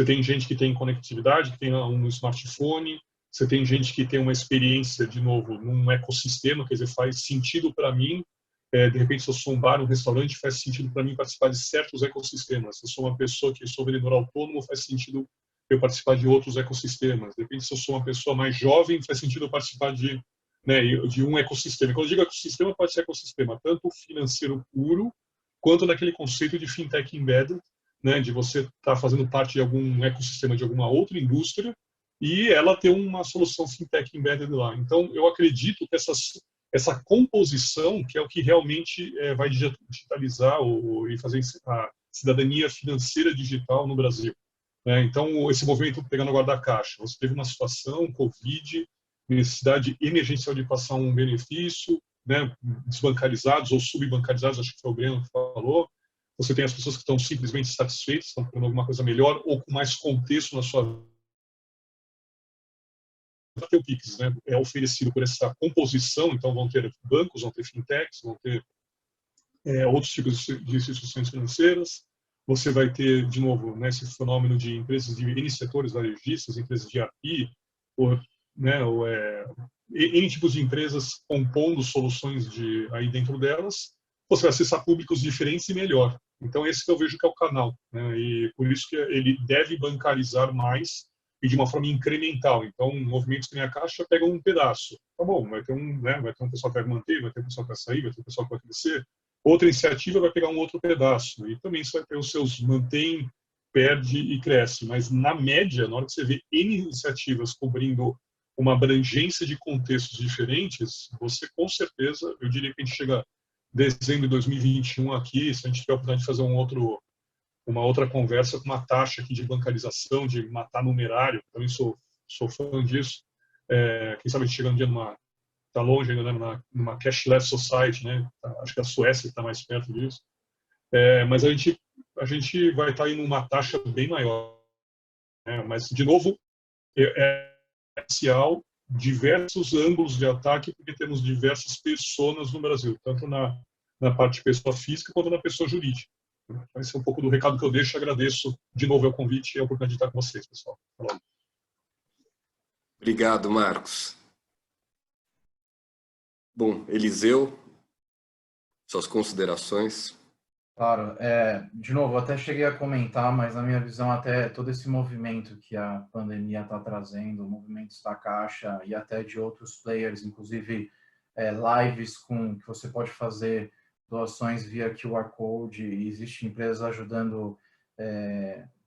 tem gente que tem conectividade, que tem um smartphone, você tem gente que tem uma experiência, de novo, num ecossistema, quer dizer, faz sentido para mim. De repente, se eu sou um bar, um restaurante, faz sentido para mim participar de certos ecossistemas. Se eu sou uma pessoa que sou vendedor autônomo, faz sentido eu participar de outros ecossistemas. De repente, se eu sou uma pessoa mais jovem, faz sentido eu participar de um ecossistema. Quando eu digo ecossistema, pode ser ecossistema tanto financeiro puro, quanto daquele conceito de fintech embedded, né, de você estar fazendo parte de algum ecossistema de alguma outra indústria e ela ter uma solução fintech embedded lá. Então, eu acredito que essa composição, que é o que realmente vai digitalizar e fazer a cidadania financeira digital no Brasil. né? Então, esse movimento pegando agora da Caixa, você teve uma situação, Covid, necessidade emergencial de passar um benefício, né, desbancarizados ou subbancarizados, acho que foi o Breno que falou. Você tem as pessoas que estão simplesmente satisfeitas, estão querendo alguma coisa melhor ou com mais contexto na sua vida. O Pix, né, é oferecido por essa composição, então vão ter bancos, vão ter fintechs, vão ter outros tipos de instituições financeiras. Você vai ter, de novo, né, esse fenômeno de empresas de N setores varejistas, empresas de API, N tipos de empresas compondo soluções aí dentro delas. Você vai acessar públicos diferentes e melhor. Então, esse que eu vejo que é o canal, né? E por isso que ele deve bancarizar mais e de uma forma incremental. Então, movimentos que nem a Caixa pegam um pedaço. Tá bom, vai ter um pessoal que vai manter, vai ter um pessoal que vai sair, vai ter um pessoal que vai crescer. Outra iniciativa vai pegar um outro pedaço. E também você vai ter os seus mantém, perde e cresce. Mas, na média, na hora que você vê N iniciativas cobrindo uma abrangência de contextos diferentes, você, com certeza, eu diria que a gente chega dezembro de 2021 aqui, se a gente tiver a oportunidade de fazer uma outra conversa com uma taxa aqui de bancarização, de matar numerário, também sou fã disso. Quem sabe a gente chega um dia está longe ainda, né, numa cashless society, né? Acho que a Suécia está mais perto disso. Mas a gente vai estar aí numa taxa bem maior. Né? Mas, de novo, potencial diversos ângulos de ataque, porque temos diversas pessoas no Brasil, tanto na parte de pessoa física quanto na pessoa jurídica. Esse é um pouco do recado que eu deixo. Agradeço de novo o convite e a oportunidade de estar com vocês, pessoal. Falou. Obrigado, Marcos. Bom, Eliseu, suas considerações. Claro, de novo, eu até cheguei a comentar, mas na minha visão até todo esse movimento que a pandemia está trazendo, movimentos da Caixa e até de outros players, inclusive lives que você pode fazer doações via QR Code, e existem empresas ajudando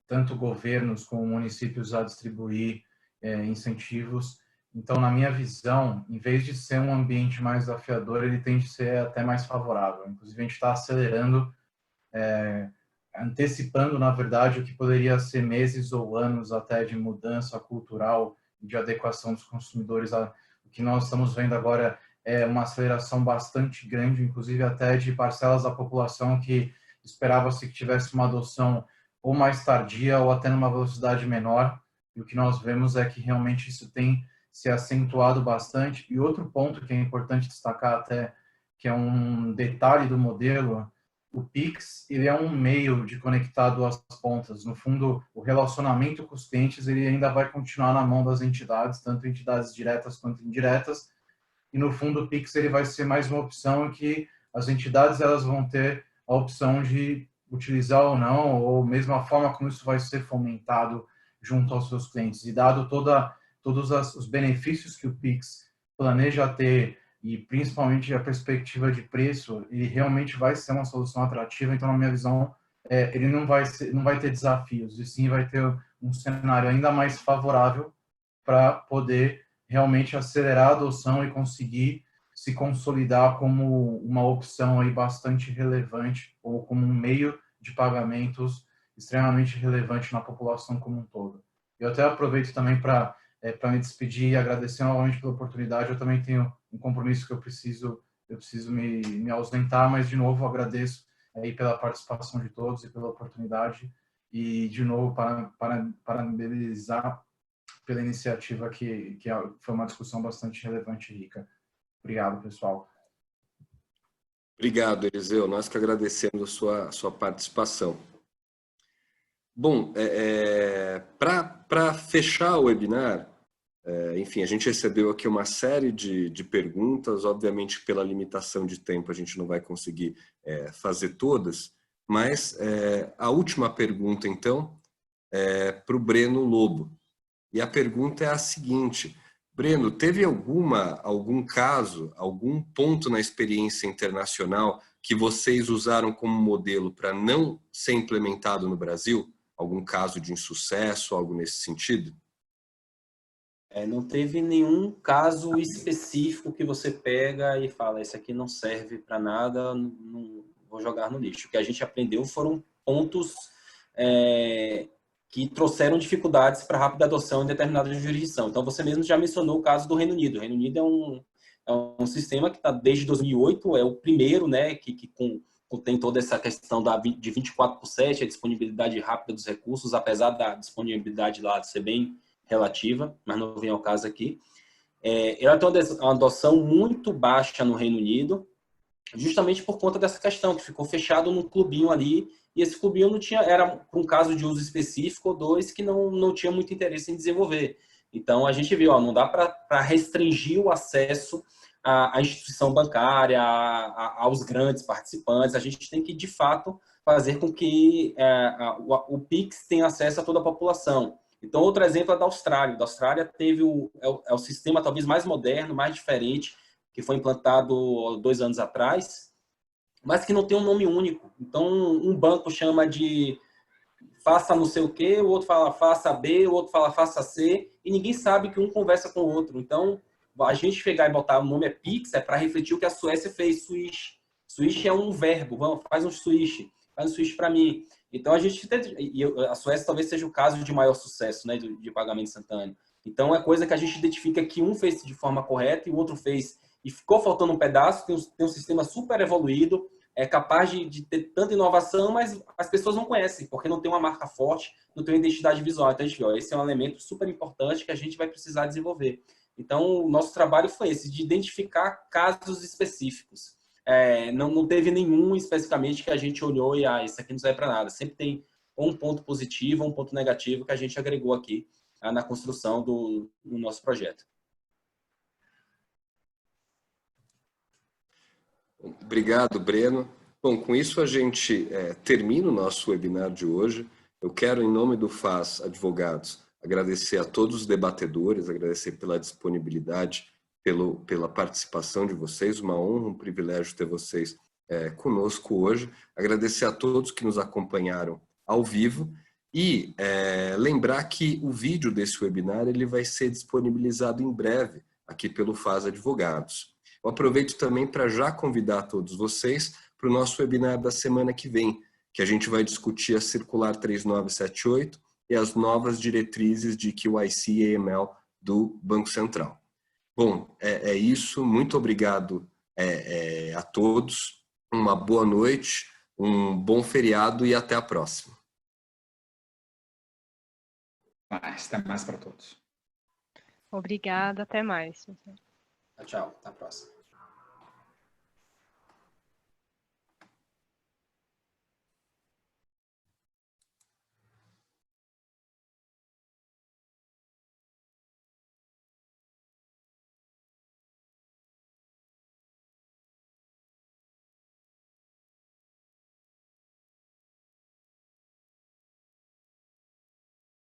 tanto governos como municípios a distribuir incentivos. Então, na minha visão, em vez de ser um ambiente mais desafiador, ele tende a ser até mais favorável. Inclusive, a gente está acelerando, antecipando, na verdade, o que poderia ser meses ou anos até de mudança cultural e de adequação dos consumidores. O que nós estamos vendo agora é uma aceleração bastante grande, inclusive até de parcelas da população que esperava-se que tivesse uma adoção ou mais tardia ou até numa velocidade menor. E o que nós vemos é que realmente isso tem se acentuado bastante. E outro ponto que é importante destacar até, que é um detalhe do modelo, o Pix, ele é um meio de conectar duas pontas. No fundo, o relacionamento com os clientes, ele ainda vai continuar na mão das entidades, tanto entidades diretas quanto indiretas. E no fundo, o Pix, ele vai ser mais uma opção em que as entidades, elas vão ter a opção de utilizar ou não, ou mesmo a forma como isso vai ser fomentado junto aos seus clientes. E dado todos os benefícios que o Pix planeja ter, e principalmente a perspectiva de preço, ele realmente vai ser uma solução atrativa. Então, na minha visão, ele não vai ter desafios, e sim vai ter um cenário ainda mais favorável para poder realmente acelerar a adoção e conseguir se consolidar como uma opção aí bastante relevante, ou como um meio de pagamentos extremamente relevante na população como um todo. Eu até aproveito também para me despedir e agradecer novamente pela oportunidade. Eu também tenho um compromisso que eu preciso me ausentar, mas de novo agradeço aí pela participação de todos e pela oportunidade, e de novo parabenizar pela iniciativa que foi uma discussão bastante relevante e rica. Obrigado, pessoal. Obrigado, Eliseu. Nós que agradecemos a sua participação. Bom, para fechar o webinar, enfim, a gente recebeu aqui uma série de perguntas. Obviamente, pela limitação de tempo, a gente não vai conseguir fazer todas, mas a última pergunta, então, é para o Breno Lobo. E a pergunta é a seguinte: Breno, teve algum caso, algum ponto na experiência internacional que vocês usaram como modelo para não ser implementado no Brasil? Algum caso de insucesso, algo nesse sentido? Não teve nenhum caso específico que você pega e fala, esse aqui não serve para nada, não vou jogar no lixo. O que a gente aprendeu foram pontos que trouxeram dificuldades para a rápida adoção em determinada jurisdição. Então, você mesmo já mencionou o caso do Reino Unido. O Reino Unido é um sistema que está desde 2008, é o primeiro, né, que tem toda essa questão de 24/7, a disponibilidade rápida dos recursos, apesar da disponibilidade lá ser bem relativa, mas não vem ao caso aqui. Ela tem uma adoção muito baixa no Reino Unido, justamente por conta dessa questão, que ficou fechado num clubinho ali, e esse clubinho não tinha, era para um caso de uso específico ou dois que não tinha muito interesse em desenvolver. Então, a gente viu, não dá para restringir o acesso à instituição bancária, aos grandes participantes. A gente tem que, de fato, fazer com que o PIX tenha acesso a toda a população. Então, outro exemplo é da Austrália. Da Austrália teve o sistema talvez mais moderno, mais diferente, que foi implantado 2 anos atrás, mas que não tem um nome único. Então, um banco chama de faça não sei o quê, o outro fala faça B, o outro fala faça C, e ninguém sabe que um conversa com o outro. Então, a gente pegar e botar o nome Pix é para refletir o que a Suécia fez, Swish. Swish é um verbo, faz um Swish para mim. Então, a Suécia talvez seja o caso de maior sucesso, né, de pagamento instantâneo. Então, é coisa que a gente identifica que um fez de forma correta e o outro fez e ficou faltando um pedaço, tem um sistema super evoluído, é capaz de ter tanta inovação, mas as pessoas não conhecem, porque não tem uma marca forte, não tem uma identidade visual. Então, a gente viu, esse é um elemento super importante que a gente vai precisar desenvolver. Então, o nosso trabalho foi esse, de identificar casos específicos. Não teve nenhum especificamente que a gente olhou e, isso aqui não serve para nada. Sempre tem um ponto positivo, um ponto negativo que a gente agregou aqui na construção do nosso projeto. Obrigado, Breno. Bom, com isso a gente termina o nosso webinar de hoje. Eu quero, em nome do FAS Advogados, agradecer a todos os debatedores, agradecer pela disponibilidade, pela participação de vocês. Uma honra, um privilégio ter vocês conosco hoje. Agradecer a todos que nos acompanharam ao vivo e lembrar que o vídeo desse webinar ele vai ser disponibilizado em breve aqui pelo FAS Advogados. Eu aproveito também para já convidar todos vocês para o nosso webinar da semana que vem, que a gente vai discutir a Circular 3978 e as novas diretrizes de QIC e AML do Banco Central. Bom, é isso. Muito obrigado a todos. Uma boa noite, um bom feriado e até a próxima. Até mais para todos. Obrigada, até mais. Tchau, até a próxima.